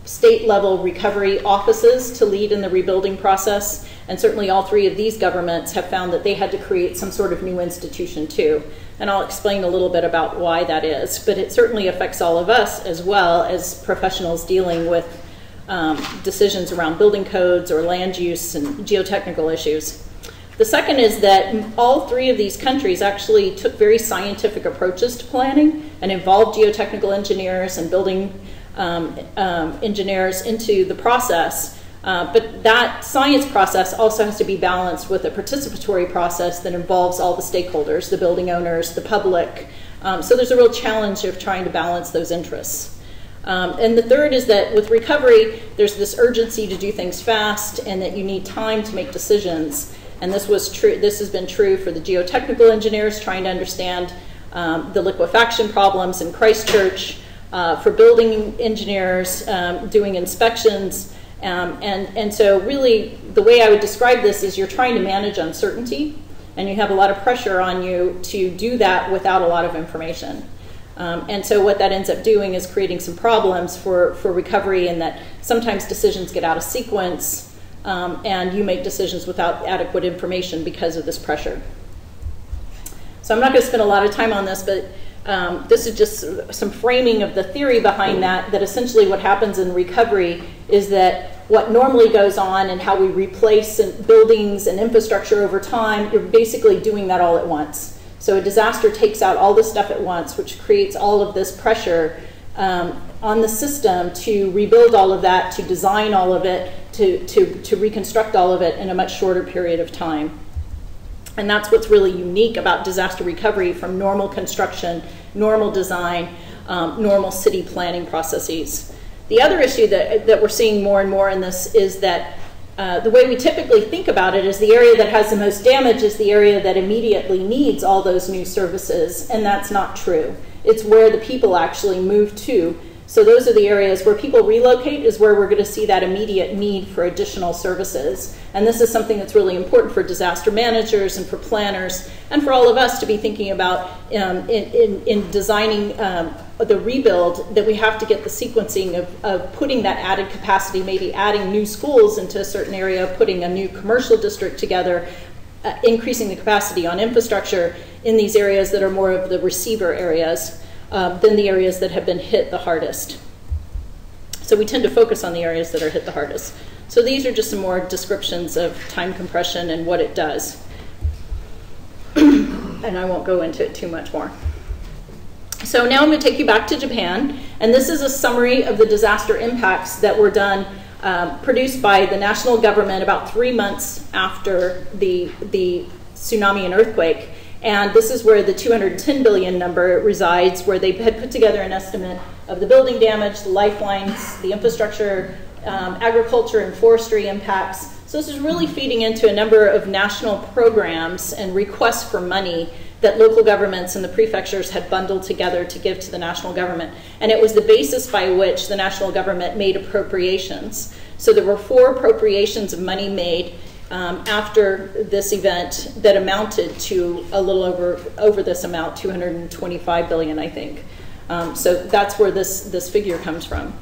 state-level recovery offices to lead in the rebuilding process. And certainly all three of these governments have found that they had to create some sort of new institution too. And I'll explain a little bit about why that is. But it certainly affects all of us as well as professionals dealing with decisions around building codes or land use and geotechnical issues. The second is that all three of these countries actually took very scientific approaches to planning and involved geotechnical engineers and building engineers into the process. But that science process also has to be balanced with a participatory process that involves all the stakeholders, the building owners, the public. So there's a real challenge of trying to balance those interests. And the third is that with recovery, there's this urgency to do things fast and that you need time to make decisions. And this was true. This has been true for the geotechnical engineers trying to understand the liquefaction problems in Christchurch, for building engineers doing inspections. And so really the way I would describe this is you're trying to manage uncertainty, and you have a lot of pressure on you to do that without a lot of information. And so what that ends up doing is creating some problems for recovery, in that sometimes decisions get out of sequence and you make decisions without adequate information because of this pressure. So I'm not going to spend a lot of time on this, but this is just some framing of the theory behind that essentially what happens in recovery is that what normally goes on and how we replace buildings and infrastructure over time, you're basically doing that all at once. So a disaster takes out all this stuff at once, which creates all of this pressure on the system to rebuild all of that, to design all of it, to reconstruct all of it in a much shorter period of time. And that's what's really unique about disaster recovery from normal construction, normal design, normal city planning processes. The other issue that we're seeing more and more in this is that the way we typically think about it is the area that has the most damage is the area that immediately needs all those new services, and that's not true. It's where the people actually move to. So those are the areas where people relocate is where we're going to see that immediate need for additional services. And this is something that's really important for disaster managers and for planners and for all of us to be thinking about in designing the rebuild, that we have to get the sequencing of putting that added capacity, maybe adding new schools into a certain area, putting a new commercial district together, increasing the capacity on infrastructure in these areas that are more of the receiver areas than the areas that have been hit the hardest. So we tend to focus on the areas that are hit the hardest. So these are just some more descriptions of time compression and what it does. And I won't go into it too much more. So now I'm going to take you back to Japan, and this is a summary of the disaster impacts that were done, produced by the national government about 3 months after the tsunami and earthquake. And this is where the 210 billion number resides, where they had put together an estimate of the building damage, the lifelines, the infrastructure, agriculture and forestry impacts. So this is really feeding into a number of national programs and requests for money that local governments and the prefectures had bundled together to give to the national government. And it was the basis by which the national government made appropriations. So there were 4 appropriations of money made after this event that amounted to a little over this amount, 225 billion, I think. So that's where this figure comes from.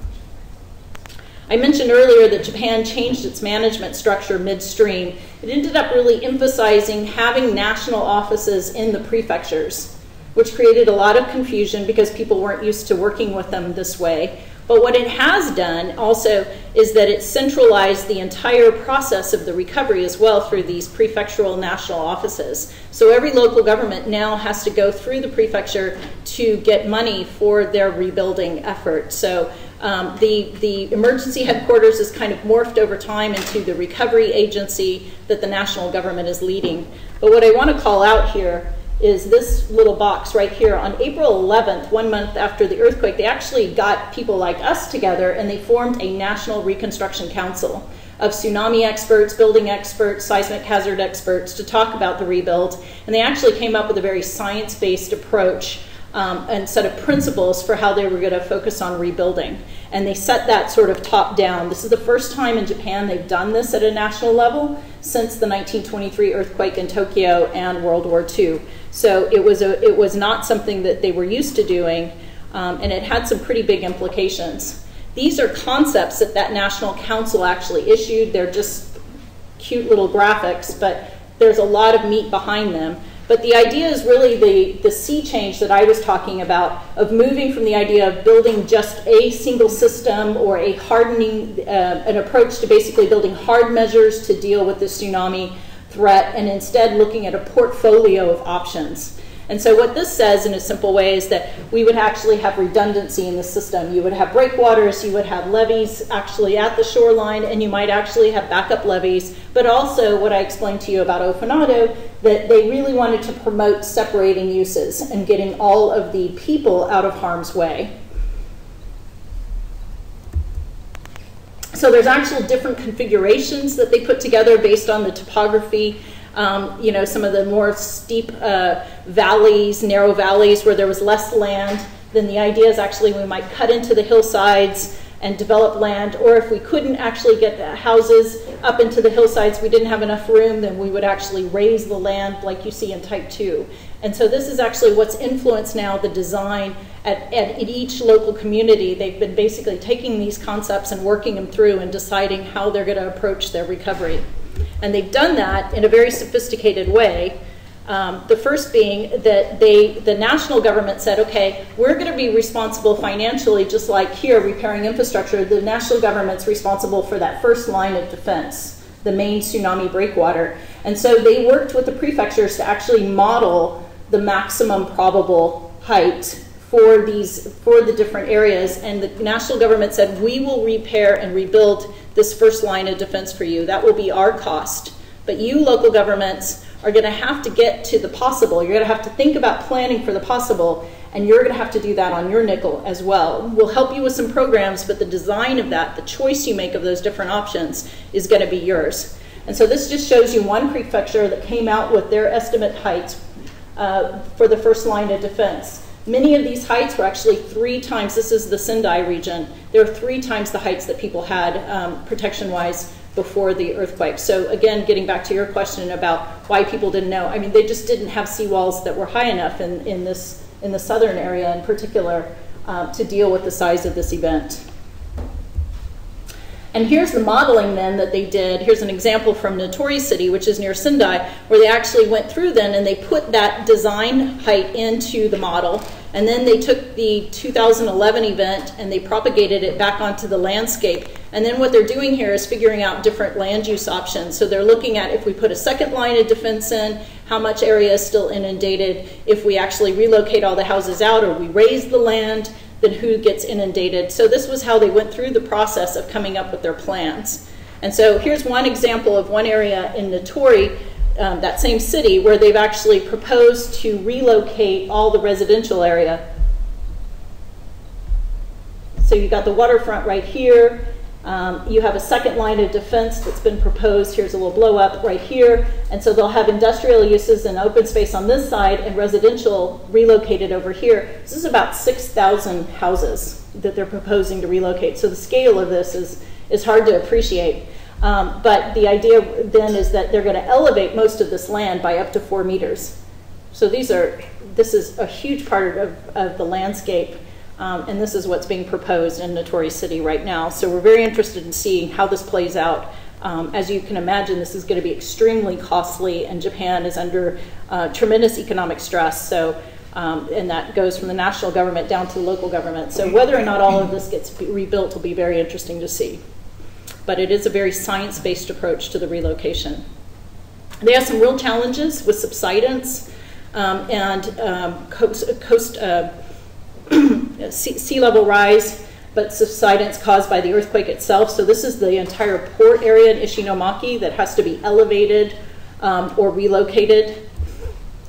I mentioned earlier that Japan changed its management structure midstream. It ended up really emphasizing having national offices in the prefectures, which created a lot of confusion because people weren't used to working with them this way. But what it has done also is that it centralized the entire process of the recovery as well through these prefectural national offices. So every local government now has to go through the prefecture to get money for their rebuilding effort. So the emergency headquarters is kind of morphed over time into the recovery agency that the national government is leading. But what I want to call out here is this little box right here. On April 11th, 1 month after the earthquake, they actually got people like us together and they formed a National Reconstruction Council of tsunami experts, building experts, seismic hazard experts to talk about the rebuild. And they actually came up with a very science-based approach and set of principles for how they were going to focus on rebuilding. And they set that sort of top down. This is the first time in Japan they've done this at a national level since the 1923 earthquake in Tokyo and World War II. So it was not something that they were used to doing, and it had some pretty big implications. These are concepts that National Council actually issued. They're just cute little graphics, but there's a lot of meat behind them. But the idea is really the sea change that I was talking about, of moving from the idea of building just a single system or a hardening, an approach to basically building hard measures to deal with the tsunami threat, and instead looking at a portfolio of options. And so what this says in a simple way is that we would actually have redundancy in the system. You would have breakwaters, you would have levees actually at the shoreline, and you might actually have backup levees. But also what I explained to you about Ofunato, that they really wanted to promote separating uses and getting all of the people out of harm's way. So there's actual different configurations that they put together based on the topography. You know, some of the more steep valleys, narrow valleys where there was less land, then the idea is actually we might cut into the hillsides and develop land, or if we couldn't actually get the houses up into the hillsides, we didn't have enough room, then we would actually raise the land like you see in Type 2. And so this is actually what's influenced now the design at each local community. They've been basically taking these concepts and working them through and deciding how they're going to approach their recovery. And they've done that in a very sophisticated way. The first being that the national government said, okay, we're going to be responsible financially, just like here, repairing infrastructure. The national government's responsible for that first line of defense, the main tsunami breakwater. And so they worked with the prefectures to actually model the maximum probable height for the different areas. And the national government said, we will repair and rebuild this first line of defense for you. That will be our cost. But you local governments are going to have to get to the possible. You're going to have to think about planning for the possible, and you're going to have to do that on your nickel as well. We'll help you with some programs, but the design of that, the choice you make of those different options is going to be yours. And so this just shows you one prefecture that came out with their estimate heights for the first line of defense. Many of these heights were actually 3 times, this is the Sendai region, there were 3 times the heights that people had protection-wise before the earthquake. So again, getting back to your question about why people didn't know, I mean, they just didn't have seawalls that were high enough in the southern area in particular to deal with the size of this event. And here's the modeling then that they did. Here's an example from Natori City, which is near Sendai, where they actually went through then and they put that design height into the model. And then they took the 2011 event and they propagated it back onto the landscape. And then what they're doing here is figuring out different land use options. So they're looking at if we put a second line of defense in, how much area is still inundated, if we actually relocate all the houses out or we raise the land, then who gets inundated. So this was how they went through the process of coming up with their plans. And so here's one example of one area in Natori, that same city, where they've actually proposed to relocate all the residential area. So you've got the waterfront right here. You have a second line of defense that's been proposed. Here's a little blow up right here. And so they'll have industrial uses and open space on this side and residential relocated over here. This is about 6,000 houses that they're proposing to relocate. So the scale of this is hard to appreciate. But the idea then is that they're going to elevate most of this land by up to 4 meters. So this is a huge part of the landscape. And this is what's being proposed in Natori City right now. So we're very interested in seeing how this plays out. As you can imagine, this is going to be extremely costly, and Japan is under tremendous economic stress. So, and that goes from the national government down to the local government. So whether or not all of this gets rebuilt will be very interesting to see. But it is a very science-based approach to the relocation. They have some real challenges with subsidence and sea level rise, but subsidence caused by the earthquake itself. So this is the entire port area in Ishinomaki that has to be elevated or relocated.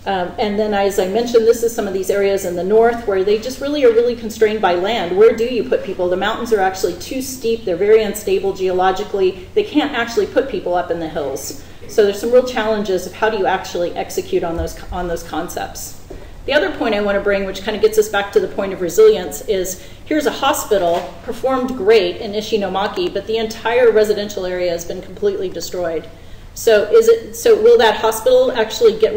And then, as I mentioned, this is some of these areas in the north where they just really are constrained by land. Where do you put people? The mountains are actually too steep. They're very unstable geologically. They can't actually put people up in the hills. So there's some real challenges of how do you actually execute on those concepts. The other point I want to bring, which kind of gets us back to the point of resilience, is here's a hospital, performed great in Ishinomaki, but the entire residential area has been completely destroyed. So will that hospital actually get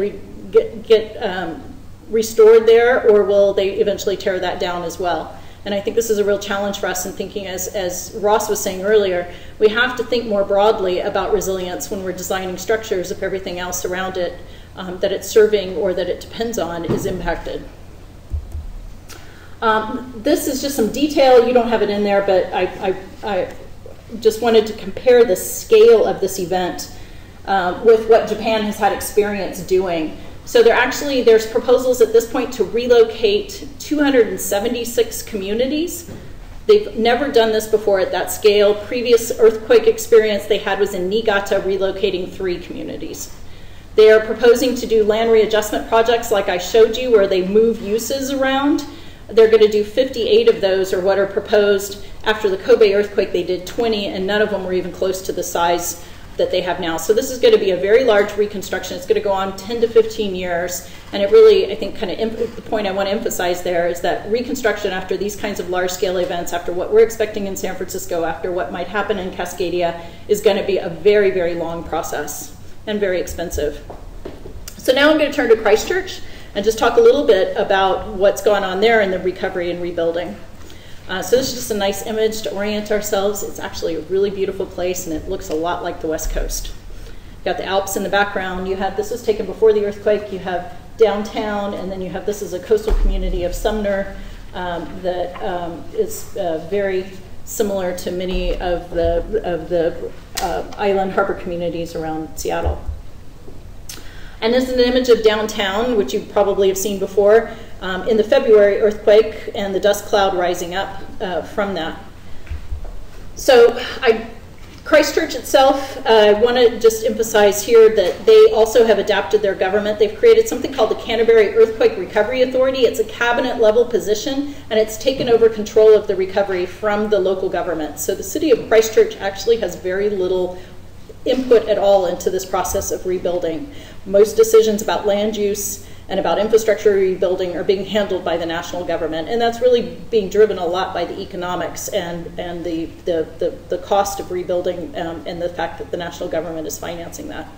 restored there, or will they eventually tear that down as well? And I think this is a real challenge for us in thinking, as Ross was saying earlier, we have to think more broadly about resilience when we're designing structures if everything else around it that it's serving or that it depends on is impacted. This is just some detail. You don't have it in there, but I just wanted to compare the scale of this event with what Japan has had experience doing. So there's proposals at this point to relocate 276 communities. They've never done this before at that scale. Previous earthquake experience they had was in Niigata, relocating 3 communities. They are proposing to do land readjustment projects like I showed you, where they move uses around. They're going to do 58 of those, or what are proposed. After the Kobe earthquake, they did 20, and none of them were even close to the size that they have now. So this is going to be a very large reconstruction. It's going to go on 10 to 15 years. And it really, I think, the point I want to emphasize there is that reconstruction after these kinds of large-scale events, after what we're expecting in San Francisco, after what might happen in Cascadia, is going to be a very, very long process and very expensive. So now I'm going to turn to Christchurch and just talk a little bit about what's gone on there in the recovery and rebuilding. So this is just a nice image to orient ourselves. It's actually a really beautiful place, and it looks a lot like the West Coast. You've got the Alps in the background. This was taken before the earthquake. You have downtown, and then you have, this is a coastal community of Sumner that is very similar to many of the island harbor communities around Seattle. And this is an image of downtown, which you probably have seen before, in the February earthquake and the dust cloud rising up from that. So I Christchurch itself, I want to just emphasize here that they also have adapted their government. They've created something called the Canterbury Earthquake Recovery Authority. It's a cabinet level position, and it's taken over control of the recovery from the local government. So the city of Christchurch actually has very little input at all into this process of rebuilding. Most decisions about land use and about infrastructure rebuilding are being handled by the national government, and that's really being driven a lot by the economics and the cost of rebuilding and the fact that the national government is financing that.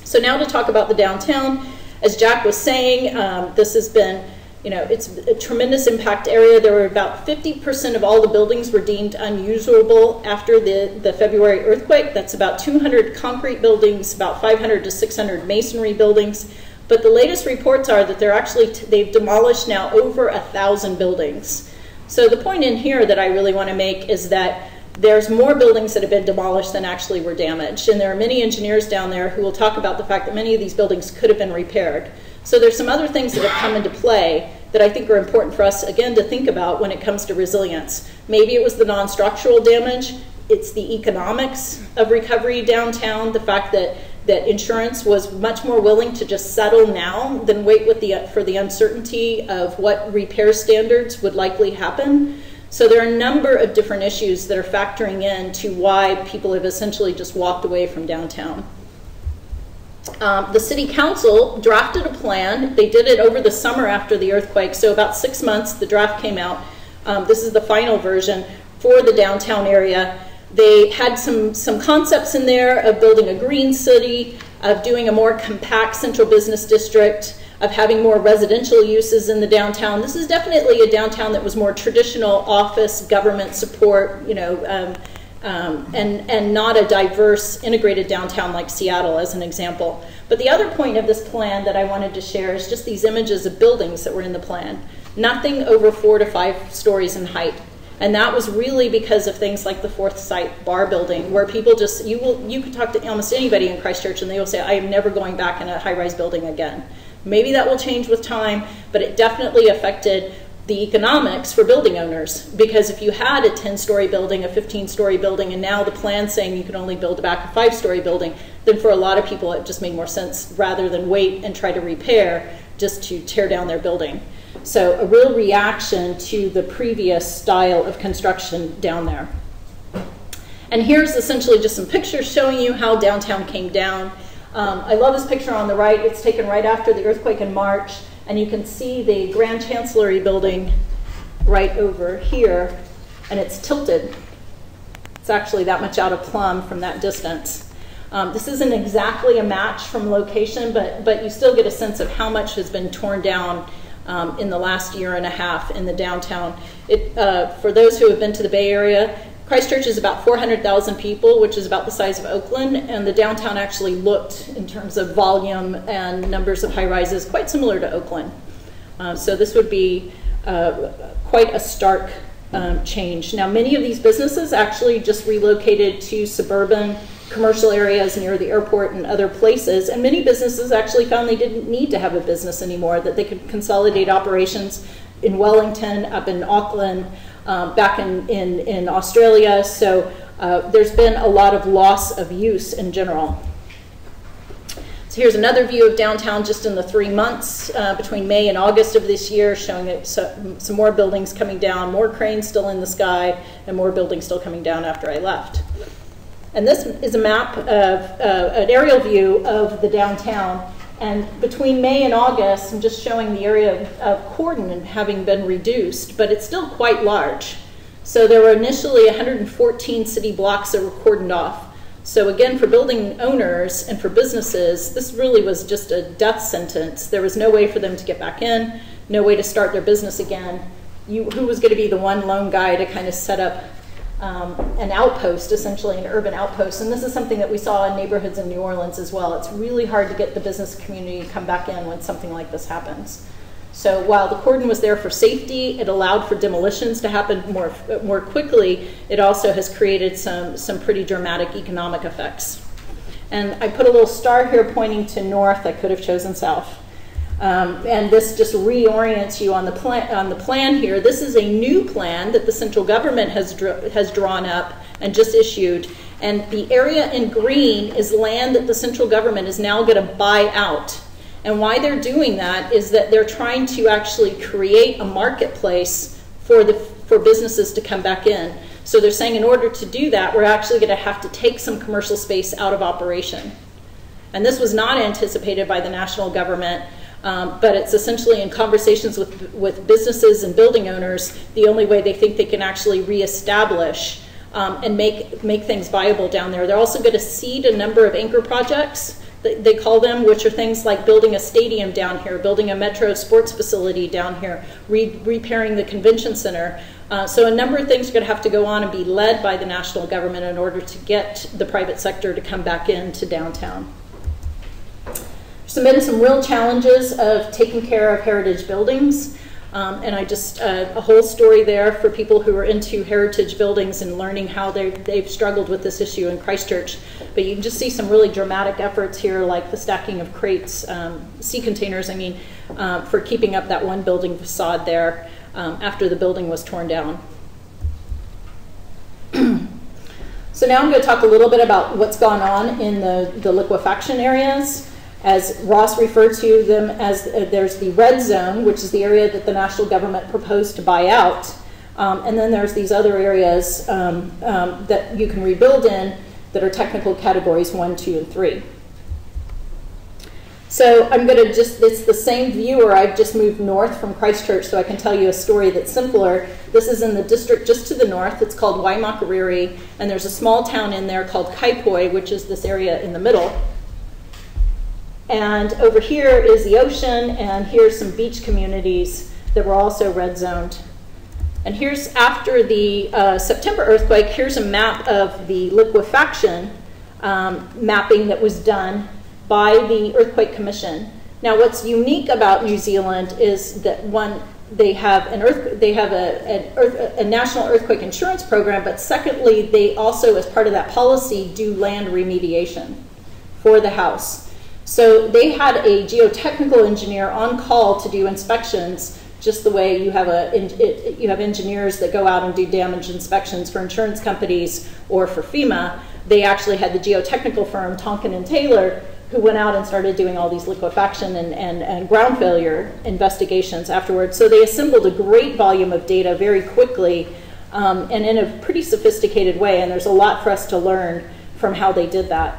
So now to talk about the downtown. As Jack was saying, this has been, it's a tremendous impact area. There were about 50% of all the buildings were deemed unusable after the February earthquake. That's about 200 concrete buildings, about 500 to 600 masonry buildings. But the latest reports are that they've demolished now over 1,000 buildings. So the point in here that I really want to make is that there's more buildings that have been demolished than actually were damaged. And there are many engineers down there who will talk about the fact that many of these buildings could have been repaired. So there's some other things that have come into play that I think are important for us, again, to think about when it comes to resilience. Maybe it was the non-structural damage. It's the economics of recovery downtown, the fact that insurance was much more willing to just settle now than wait for the uncertainty of what repair standards would likely happen. So there are a number of different issues that are factoring in to why people have essentially just walked away from downtown. The city council drafted a plan. They did it over the summer after the earthquake, so about 6 months the draft came out. This is the final version for the downtown area. They had some concepts in there of building a green city, of doing a more compact central business district, of having more residential uses in the downtown. This is definitely a downtown that was more traditional office, government support, and not a diverse, integrated downtown like Seattle, as an example. But the other point of this plan that I wanted to share is just these images of buildings that were in the plan. Nothing over 4 to 5 stories in height. And that was really because of things like the Fourth Site bar building, where people just, you could talk to almost anybody in Christchurch and they will say, I am never going back in a high-rise building again. Maybe that will change with time, but it definitely affected the economics for building owners. Because if you had a 10-story building, a 15-story building, and now the plan's saying you can only build back a 5-story building, then for a lot of people it just made more sense rather than wait and try to repair just to tear down their building. So a real reaction to the previous style of construction down there. And here's essentially just some pictures showing you how downtown came down. I love this picture on the right. It's taken right after the earthquake in March, and you can see the Grand Chancellery building right over here, and it's tilted. It's actually that much out of plumb from that distance. This isn't exactly a match from location, but you still get a sense of how much has been torn down in the last year and a half in the downtown. For those who have been to the Bay Area, Christchurch is about 400,000 people, which is about the size of Oakland, and the downtown actually looked, in terms of volume and numbers of high-rises, quite similar to Oakland. So this would be quite a stark change. Now, many of these businesses actually just relocated to suburban commercial areas near the airport and other places, and many businesses actually found they didn't need to have a business anymore, that they could consolidate operations in Wellington, up in Auckland, back in Australia. So there's been a lot of loss of use in general. So here's another view of downtown just in the 3 months between May and August of this year, showing it, some more buildings coming down, more cranes still in the sky, and more buildings still coming down after I left. And this is a map of an aerial view of the downtown. And between May and August, I'm just showing the area of cordon having been reduced, but it's still quite large. So there were initially 114 city blocks that were cordoned off. So again, for building owners and for businesses, this really was just a death sentence. There was no way for them to get back in, no way to start their business again. Who was going to be the one lone guy to kind of set up an outpost, essentially an urban outpost? And this is something that we saw in neighborhoods in New Orleans as well. It's really hard to get the business community to come back in when something like this happens. So while the cordon was there for safety, it allowed for demolitions to happen more quickly. It also has created some pretty dramatic economic effects. And I put a little star here pointing to north. I could have chosen south. And this just reorients you on the plan here. This is a new plan that the central government has drawn up and just issued. And the area in green is land that the central government is now going to buy out. And why they're doing that is that they're trying to actually create a marketplace for businesses to come back in. So they're saying in order to do that, we're actually going to have to take some commercial space out of operation. And this was not anticipated by the national government, but it's essentially in conversations with businesses and building owners, the only way they think they can actually reestablish and make things viable down there. They're also going to seed a number of anchor projects, they call them, which are things like building a stadium down here, building a metro sports facility down here, repairing the convention center. So a number of things are going to have to go on and be led by the national government in order to get the private sector to come back into downtown. There's been some real challenges of taking care of heritage buildings. And I just, a whole story there for people who are into heritage buildings and learning how they've struggled with this issue in Christchurch. But you can just see some really dramatic efforts here, like the stacking of crates, sea containers, I mean, for keeping up that one building facade there after the building was torn down. So now I'm going to talk a little bit about what's gone on in the liquefaction areas. As Ross referred to them as, there's the red zone, which is the area that the national government proposed to buy out. And then there's these other areas that you can rebuild in that are technical categories 1, 2, and 3. So I'm going to it's the same viewer. I've just moved north from Christchurch so I can tell you a story that's simpler. This is in the district just to the north. It's called Waimakariri, and there's a small town in there called Kaipoi, which is this area in the middle. And over here is the ocean, and here's some beach communities that were also red zoned. And here's after the September earthquake, here's a map of the liquefaction mapping that was done by the Earthquake Commission. Now what's unique about New Zealand is that one, they have a national earthquake insurance program, but secondly, they also, as part of that policy, do land remediation for the house. So they had a geotechnical engineer on call to do inspections, just the way you have engineers that go out and do damage inspections for insurance companies or for FEMA. They actually had the geotechnical firm, Tonkin and Taylor, who went out and started doing all these liquefaction and ground failure investigations afterwards. So they assembled a great volume of data very quickly and in a pretty sophisticated way, and there's a lot for us to learn from how they did that.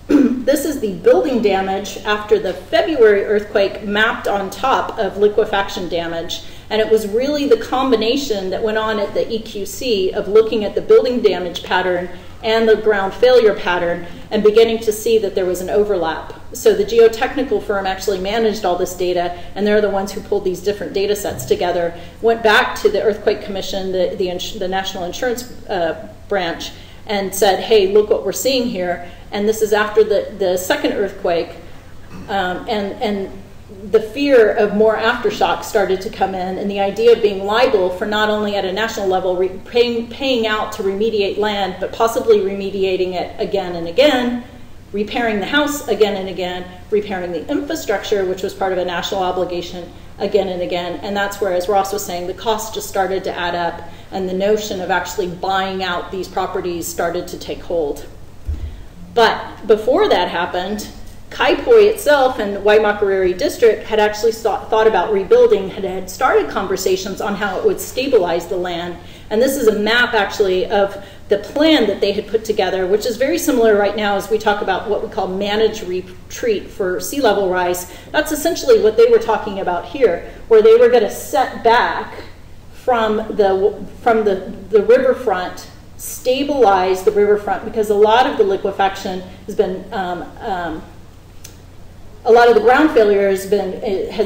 This is the building damage after the February earthquake mapped on top of liquefaction damage. And it was really the combination that went on at the EQC of looking at the building damage pattern and the ground failure pattern and beginning to see that there was an overlap. So the geotechnical firm actually managed all this data, and they're the ones who pulled these different data sets together, went back to the Earthquake Commission, the National Insurance branch, and said, hey, look what we're seeing here. And this is after the second earthquake, and the fear of more aftershocks started to come in, and the idea of being liable for not only at a national level paying out to remediate land, but possibly remediating it again and again, repairing the house again and again, repairing the infrastructure, which was part of a national obligation, again and again. And that's where, as Ross was saying, the costs just started to add up, and the notion of actually buying out these properties started to take hold. But before that happened, Kaipoi itself and Waimakariri district had actually thought about rebuilding, had started conversations on how it would stabilize the land. And this is a map actually of the plan that they had put together, which is very similar right now as we talk about what we call managed retreat for sea level rise. That's essentially what they were talking about here, where they were going to set back from the riverfront, stabilize the riverfront, because a lot of the liquefaction has been a lot of the ground failure has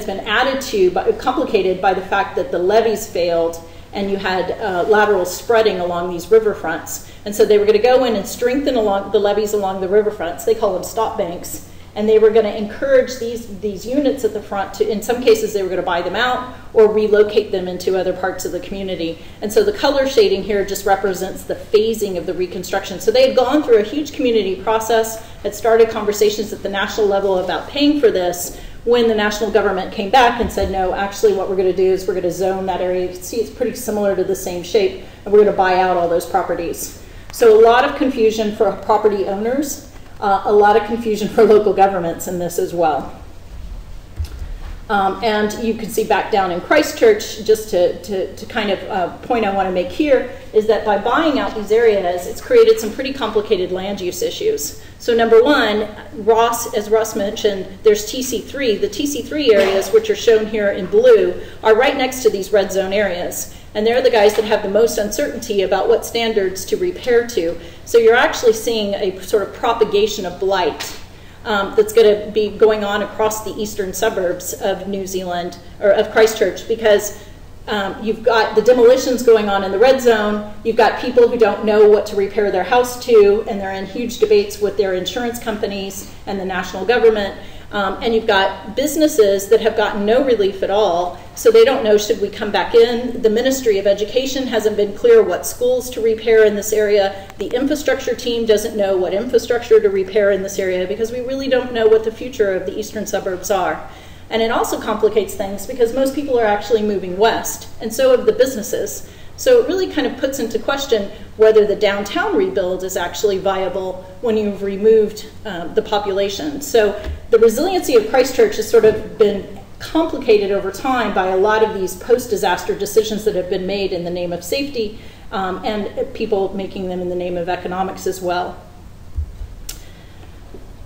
been added to, complicated by the fact that the levees failed and you had lateral spreading along these riverfronts. And so they were going to go in and strengthen along the levees along the riverfronts. They call them stop banks. And they were going to encourage these units at the front to, in some cases, they were going to buy them out or relocate them into other parts of the community. And so the color shading here just represents the phasing of the reconstruction. So they had gone through a huge community process, had started conversations at the national level about paying for this, when the national government came back and said, no, actually what we're going to do is we're going to zone that area. You can see it's pretty similar to the same shape, and we're going to buy out all those properties. So a lot of confusion for property owners, a lot of confusion for local governments in this as well. And you can see back down in Christchurch, just to kind of point I want to make here, is that by buying out these areas, it's created some pretty complicated land use issues. So number one, as Ross mentioned, there's TC3. The TC3 areas, which are shown here in blue, are right next to these red zone areas. And they're the guys that have the most uncertainty about what standards to repair to. So you're actually seeing a sort of propagation of blight that's going to be going on across the eastern suburbs of New Zealand, or of Christchurch, because you've got the demolitions going on in the red zone, you've got people who don't know what to repair their house to, and they're in huge debates with their insurance companies and the national government, and you've got businesses that have gotten no relief at all, so they don't know, should we come back in? The Ministry of Education hasn't been clear what schools to repair in this area. The infrastructure team doesn't know what infrastructure to repair in this area, because we really don't know what the future of the eastern suburbs are. And it also complicates things because most people are actually moving west, and so have the businesses. So it really kind of puts into question whether the downtown rebuild is actually viable when you've removed the population. So the resiliency of Christchurch has sort of been complicated over time by a lot of these post-disaster decisions that have been made in the name of safety, and people making them in the name of economics as well.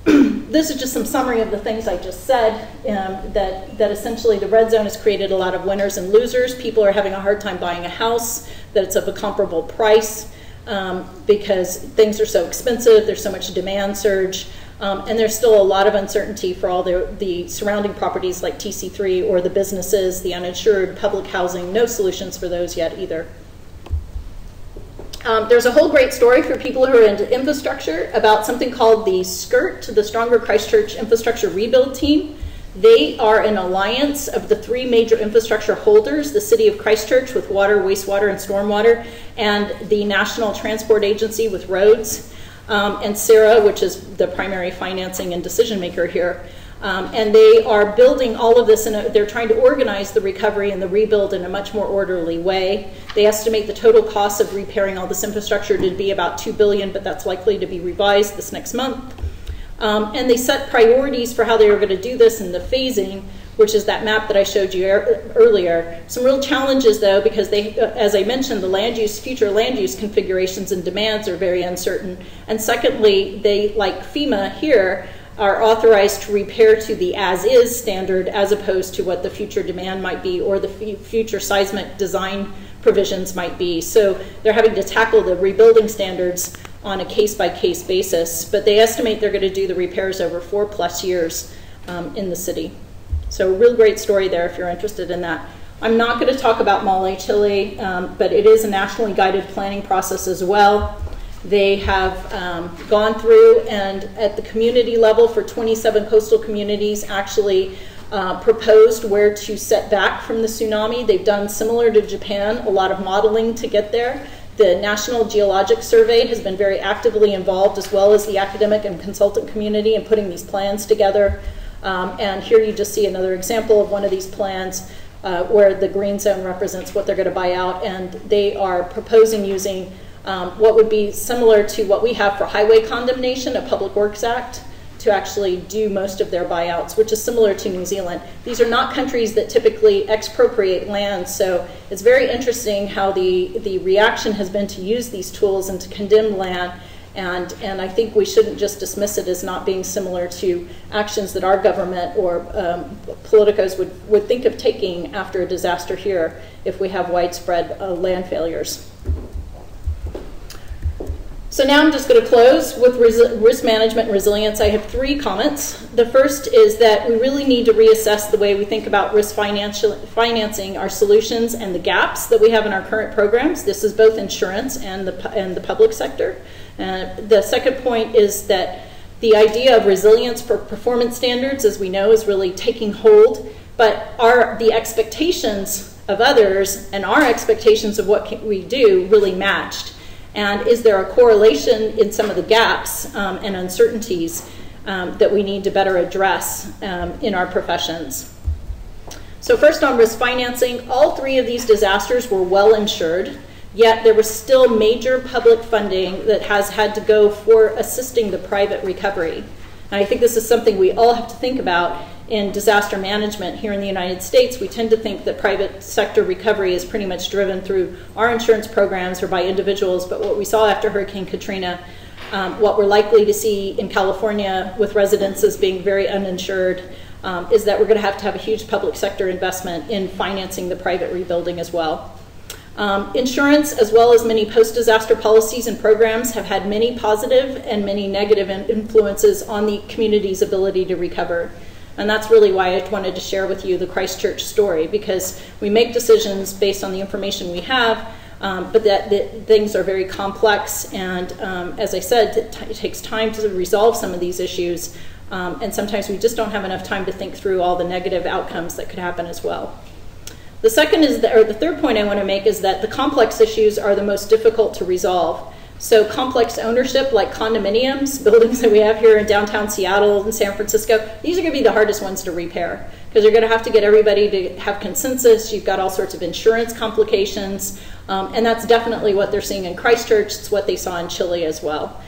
This is just some summary of the things I just said, that essentially the red zone has created a lot of winners and losers. People are having a hard time buying a house that it's of a comparable price because things are so expensive, there's so much demand surge, and there's still a lot of uncertainty for all the surrounding properties like TC3 or the businesses, the uninsured, public housing, no solutions for those yet either. There's a whole great story for people who are into infrastructure about something called the SCIRT, the Stronger Christchurch Infrastructure Rebuild Team. They are an alliance of the three major infrastructure holders, the City of Christchurch with water, wastewater, and stormwater, and the National Transport Agency with roads, and SARA, which is the primary financing and decision maker here. And they are building all of this, and they're trying to organize the recovery and the rebuild in a much more orderly way. They estimate the total cost of repairing all this infrastructure to be about $2 billion, but that's likely to be revised this next month. And they set priorities for how they are going to do this in the phasing, which is that map that I showed you earlier. Some real challenges, though, because they, as I mentioned, the future land use configurations and demands are very uncertain. And secondly, they, like FEMA here, are authorized to repair to the as-is standard as opposed to what the future demand might be or the future seismic design provisions might be. So they're having to tackle the rebuilding standards on a case-by-case basis, but they estimate they're going to do the repairs over 4+ years in the city. So a real great story there if you're interested in that. I'm not going to talk about Male, Chile, but it is a nationally guided planning process as well. They have gone through and at the community level for 27 coastal communities actually proposed where to set back from the tsunami. They've done similar to Japan, a lot of modeling to get there. The National Geologic Survey has been very actively involved, as well as the academic and consultant community, in putting these plans together. And here you just see another example of one of these plans where the green zone represents what they're going to buy out, and they are proposing using what would be similar to what we have for highway condemnation, a Public Works Act, to actually do most of their buyouts, which is similar to New Zealand. These are not countries that typically expropriate land, so it's very interesting how the reaction has been to use these tools and to condemn land, and I think we shouldn't just dismiss it as not being similar to actions that our government or politicos would think of taking after a disaster here if we have widespread land failures. So now I'm just going to close with risk management and resilience. I have 3 comments. The first is that we really need to reassess the way we think about risk financing our solutions and the gaps that we have in our current programs. This is both insurance and the public sector. The second point is that the idea of resilience for performance standards, as we know, is really taking hold, but are the expectations of others and our expectations of what we do really matched? And is there a correlation in some of the gaps and uncertainties that we need to better address in our professions? So first on risk financing, all 3 of these disasters were well insured. Yet there was still major public funding that has had to go for assisting the private recovery. And I think this is something we all have to think about in disaster management here in the United States. We tend to think that private sector recovery is pretty much driven through our insurance programs or by individuals, but what we saw after Hurricane Katrina, what we're likely to see in California with residences being very uninsured, is that we're going to have a huge public sector investment in financing the private rebuilding as well. Insurance, as well as many post-disaster policies and programs, have had many positive and many negative influences on the community's ability to recover. And that's really why I wanted to share with you the Christchurch story, because we make decisions based on the information we have, but that things are very complex, and as I said, it takes time to resolve some of these issues, and sometimes we just don't have enough time to think through all the negative outcomes that could happen as well. The second is, the third point I want to make is that the complex issues are the most difficult to resolve. So complex ownership, like condominiums, buildings that we have here in downtown Seattle and San Francisco, these are going to be the hardest ones to repair, because you're going to have to get everybody to have consensus. You've got all sorts of insurance complications, and that's definitely what they're seeing in Christchurch. It's what they saw in Chile as well.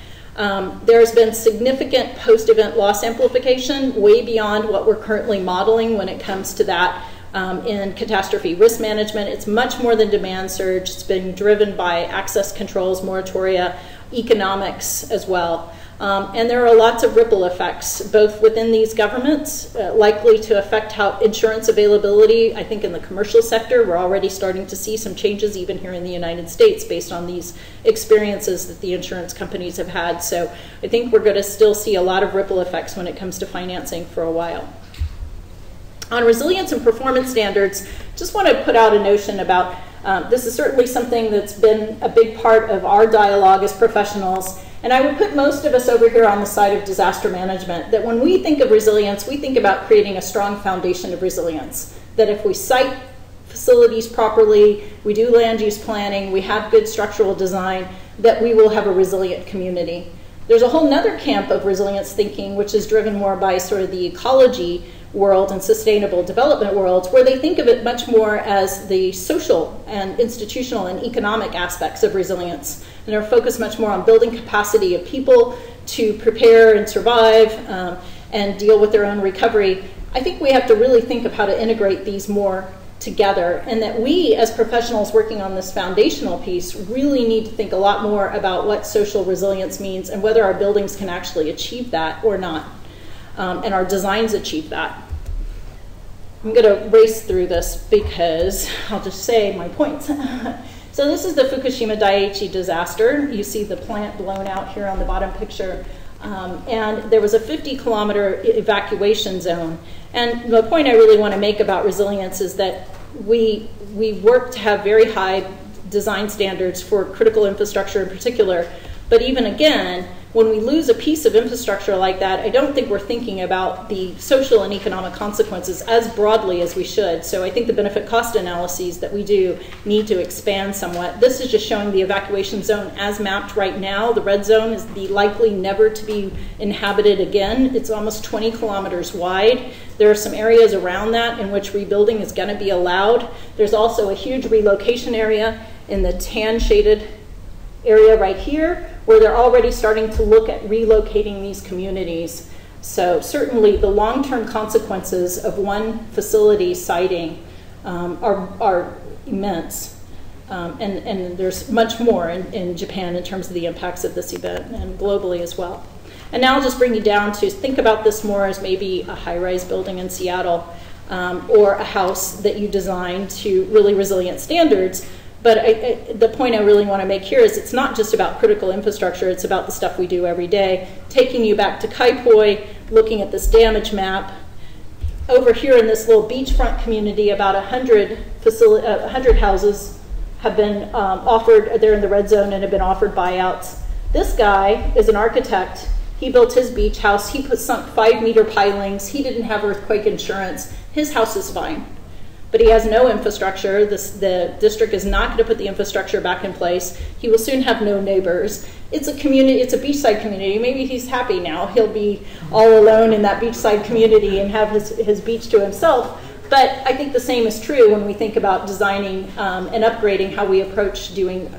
There's been significant post-event loss amplification, way beyond what we're currently modeling when it comes to that. In catastrophe risk management, it's much more than demand surge. It's been driven by access controls, moratoria, economics as well. And there are lots of ripple effects, both within these governments, likely to affect how insurance availability. I think in the commercial sector, we're already starting to see some changes even here in the United States based on these experiences that the insurance companies have had. So I think we're going to still see a lot of ripple effects when it comes to financing for a while. On resilience and performance standards, just want to put out a notion about, this is certainly something that's been a big part of our dialogue as professionals, and I would put most of us over here on the side of disaster management, that when we think of resilience, we think about creating a strong foundation of resilience, that if we site facilities properly, we do land use planning, we have good structural design, that we will have a resilient community. There's a whole nother camp of resilience thinking, which is driven more by sort of the ecology world and sustainable development worlds, where they think of it much more as the social and institutional and economic aspects of resilience. And they're focused much more on building capacity of people to prepare and survive and deal with their own recovery. I think we have to really think of how to integrate these more together, and that we as professionals working on this foundational piece really need to think a lot more about what social resilience means and whether our buildings can actually achieve that or not. And our designs achieve that. I'm going to race through this because I'll just say my points. So this is the Fukushima Daiichi disaster. You see the plant blown out here on the bottom picture. And there was a 50-kilometer evacuation zone. And the point I really want to make about resilience is that we work to have very high design standards for critical infrastructure in particular. But even again, when we lose a piece of infrastructure like that, I don't think we're thinking about the social and economic consequences as broadly as we should. So I think the benefit cost analyses that we do need to expand somewhat. This is just showing the evacuation zone as mapped right now. The red zone is the likely never to be inhabited again. It's almost 20 kilometers wide. There are some areas around that in which rebuilding is going to be allowed. There's also a huge relocation area in the tan shaded area right here, where they're already starting to look at relocating these communities. So certainly the long-term consequences of one facility siting are immense. And there's much more in Japan in terms of the impacts of this event, and globally as well. And now I'll just bring you down to think about this more as maybe a high-rise building in Seattle, or a house that you design to really resilient standards. But the point I really want to make here is it's not just about critical infrastructure, it's about the stuff we do every day. Taking you back to Kaipoi, looking at this damage map. Over here in this little beachfront community, about 100 houses have been offered, they're in the red zone and have been offered buyouts. This guy is an architect. He built his beach house. He sunk 5-meter pilings. He didn't have earthquake insurance. His house is fine. But he has no infrastructure. The district is not going to put the infrastructure back in place. He will soon have no neighbors. It's a community, it's a beachside community. Maybe he's happy now. He'll be all alone in that beachside community and have his beach to himself. But I think the same is true when we think about designing and upgrading how we approach doing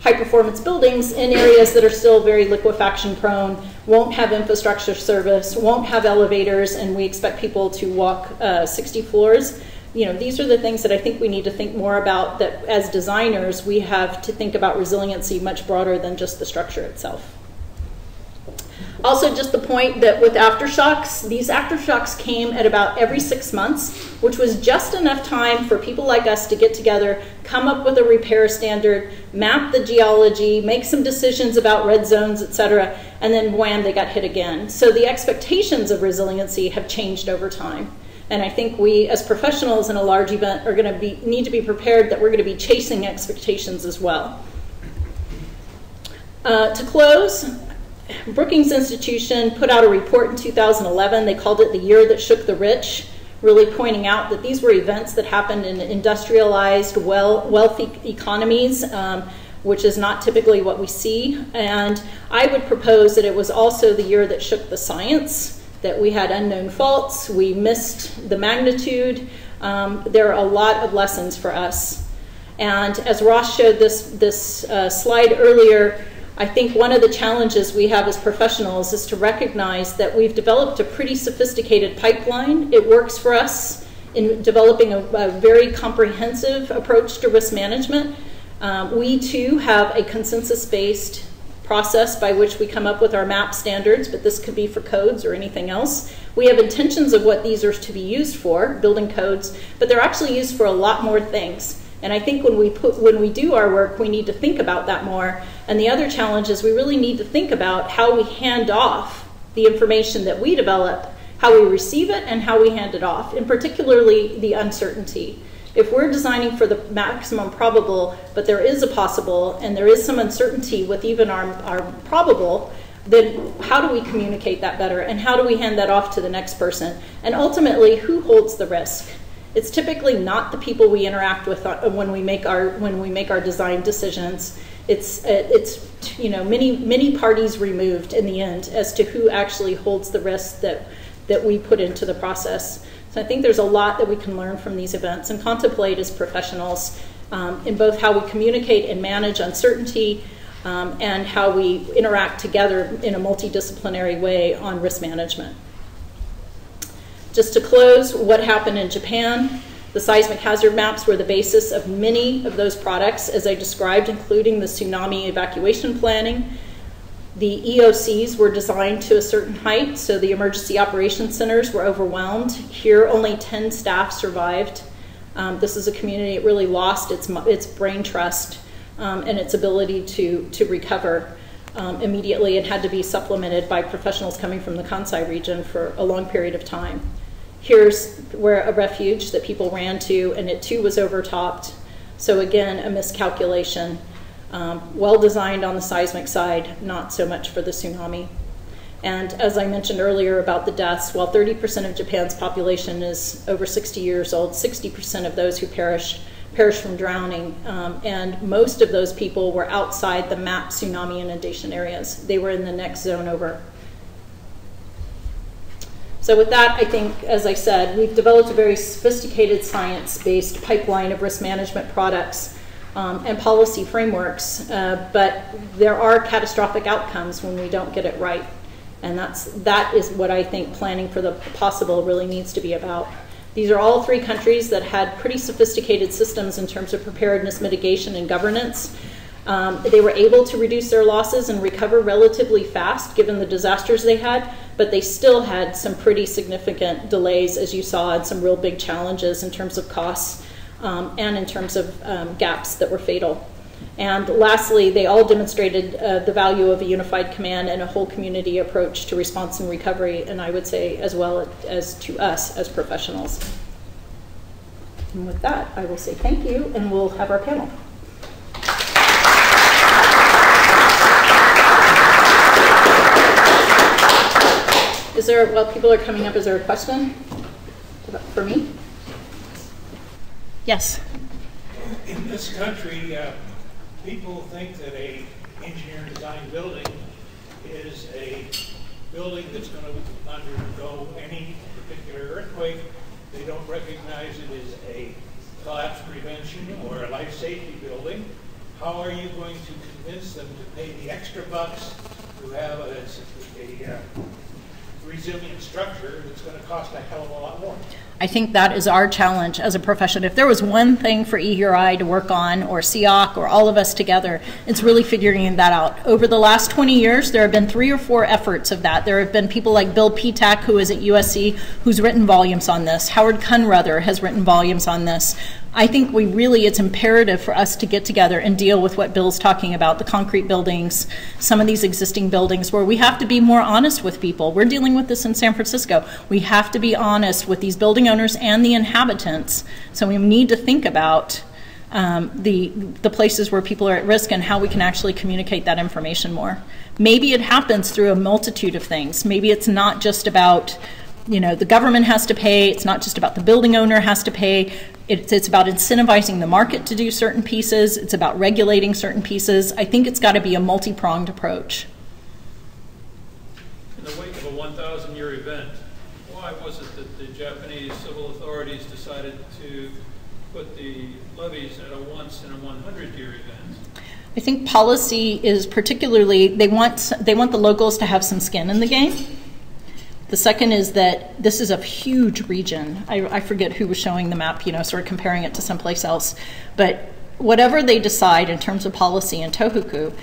high-performance buildings in areas that are still very liquefaction prone, won't have infrastructure service, won't have elevators, and we expect people to walk 60 floors. You know, these are the things that I think we need to think more about, that as designers, we have to think about resiliency much broader than just the structure itself. Also, just the point that with aftershocks, these aftershocks came at about every 6 months, which was just enough time for people like us to get together, come up with a repair standard, map the geology, make some decisions about red zones, etc., and then wham, they got hit again. So the expectations of resiliency have changed over time. And I think we, as professionals in a large event, are going to need to be prepared that we're going to be chasing expectations as well. To close, Brookings Institution put out a report in 2011. They called it the year that shook the rich, really pointing out that these were events that happened in industrialized, wealthy economies, which is not typically what we see. And I would propose that it was also the year that shook the science, that we had unknown faults, we missed the magnitude. There are a lot of lessons for us. And as Ross showed this slide earlier, I think one of the challenges we have as professionals is to recognize that we've developed a pretty sophisticated pipeline. It works for us in developing a very comprehensive approach to risk management. We too have a consensus-based process by which we come up with our MAP standards, but this could be for codes or anything else. We have intentions of what these are to be used for, building codes, but they're actually used for a lot more things. And I think when we do our work, we need to think about that more. And the other challenge is we really need to think about how we hand off the information that we develop, how we receive it, and how we hand it off, and particularly the uncertainty. If we're designing for the maximum probable, but there is a possible, and there is some uncertainty with even our probable, then how do we communicate that better? And how do we hand that off to the next person? And ultimately, who holds the risk? It's typically not the people we interact with when we make our design decisions. It's you know, many parties removed in the end as to who actually holds the risk that we put into the process. So I think there's a lot that we can learn from these events and contemplate as professionals in both how we communicate and manage uncertainty and how we interact together in a multidisciplinary way on risk management. Just to close, what happened in Japan? The seismic hazard maps were the basis of many of those products, as I described, including the tsunami evacuation planning. The EOCs were designed to a certain height, so the emergency operations centers were overwhelmed. Here, only 10 staff survived. This is a community that really lost its brain trust and its ability to recover immediately, and had to be supplemented by professionals coming from the Kansai region for a long period of time. Here's where a refuge that people ran to, and it too was overtopped. So again, a miscalculation. Well designed on the seismic side, not so much for the tsunami. And as I mentioned earlier about the deaths, while 30% of Japan's population is over 60 years old, 60% of those who perished from drowning, and most of those people were outside the MAP tsunami inundation areas. They were in the next zone over. So with that, I think, as I said, we've developed a very sophisticated science-based pipeline of risk management products and policy frameworks, but there are catastrophic outcomes when we don't get it right. And that is what I think planning for the possible really needs to be about. These are all three countries that had pretty sophisticated systems in terms of preparedness, mitigation, and governance. They were able to reduce their losses and recover relatively fast given the disasters they had, but they still had some pretty significant delays, as you saw, and some real big challenges in terms of costs and in terms of gaps that were fatal. And lastly, they all demonstrated the value of a unified command and a whole community approach to response and recovery, and I would say as well as to us as professionals. And with that, I will say thank you, and we'll have our panel. Is there, while people are coming up, is there a question for me? Yes. In this country, people think that a engineer designed building is a building that's going to undergo any particular earthquake They don't recognize it as a collapse prevention or a life safety building. How are you going to convince them to pay the extra bucks to have a resilient structure that's going to cost a hell of a lot more? I think that is our challenge as a profession. If there was one thing for EERI to work on, or SEOC, or all of us together, it's really figuring that out. Over the last 20 years, there have been 3 or 4 efforts of that. There have been people like Bill Petak, who is at USC, who's written volumes on this. Howard Kunruther has written volumes on this. I think it's imperative for us to get together and deal with what Bill's talking about, the concrete buildings, some of these existing buildings, where we have to be more honest with people. We're dealing with this in San Francisco. We have to be honest with these building owners and the inhabitants. So we need to think about the places where people are at risk and how we can actually communicate that information more. Maybe it happens through a multitude of things. Maybe it's not just about, the government has to pay. It's not just about the building owner has to pay. It's about incentivizing the market to do certain pieces. It's about regulating certain pieces. I think it's got to be a multi-pronged approach. In the wake of a 1,000-year event, why was it that the Japanese civil authorities decided to put the levees at a once in a 100-year event? I think policy is particularly, they want the locals to have some skin in the game. The second is that this is a huge region. I forget who was showing the map, sort of comparing it to someplace else. But whatever they decide in terms of policy in Tohoku,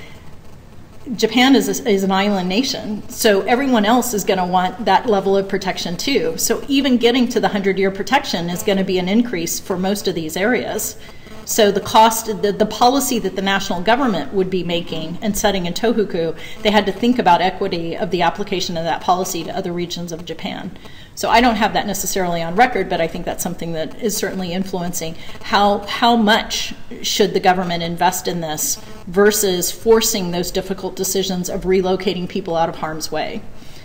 Japan is an island nation, so everyone else is going to want that level of protection too. So even getting to the 100-year protection is going to be an increase for most of these areas. So the cost, the policy that the national government would be making and setting in Tohoku, they had to think about equity of the application of that policy to other regions of Japan. So I don't have that necessarily on record, but I think that's something that is certainly influencing how much should the government invest in this versus forcing those difficult decisions of relocating people out of harm's way.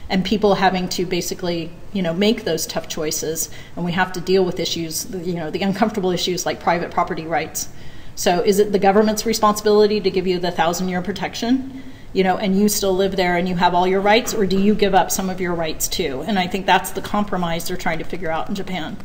And people having to basically, make those tough choices, and we have to deal with issues, the uncomfortable issues like private property rights. So is it the government's responsibility to give you the 1,000-year protection, and you still live there and you have all your rights, or do you give up some of your rights too? And I think that's the compromise they're trying to figure out in Japan.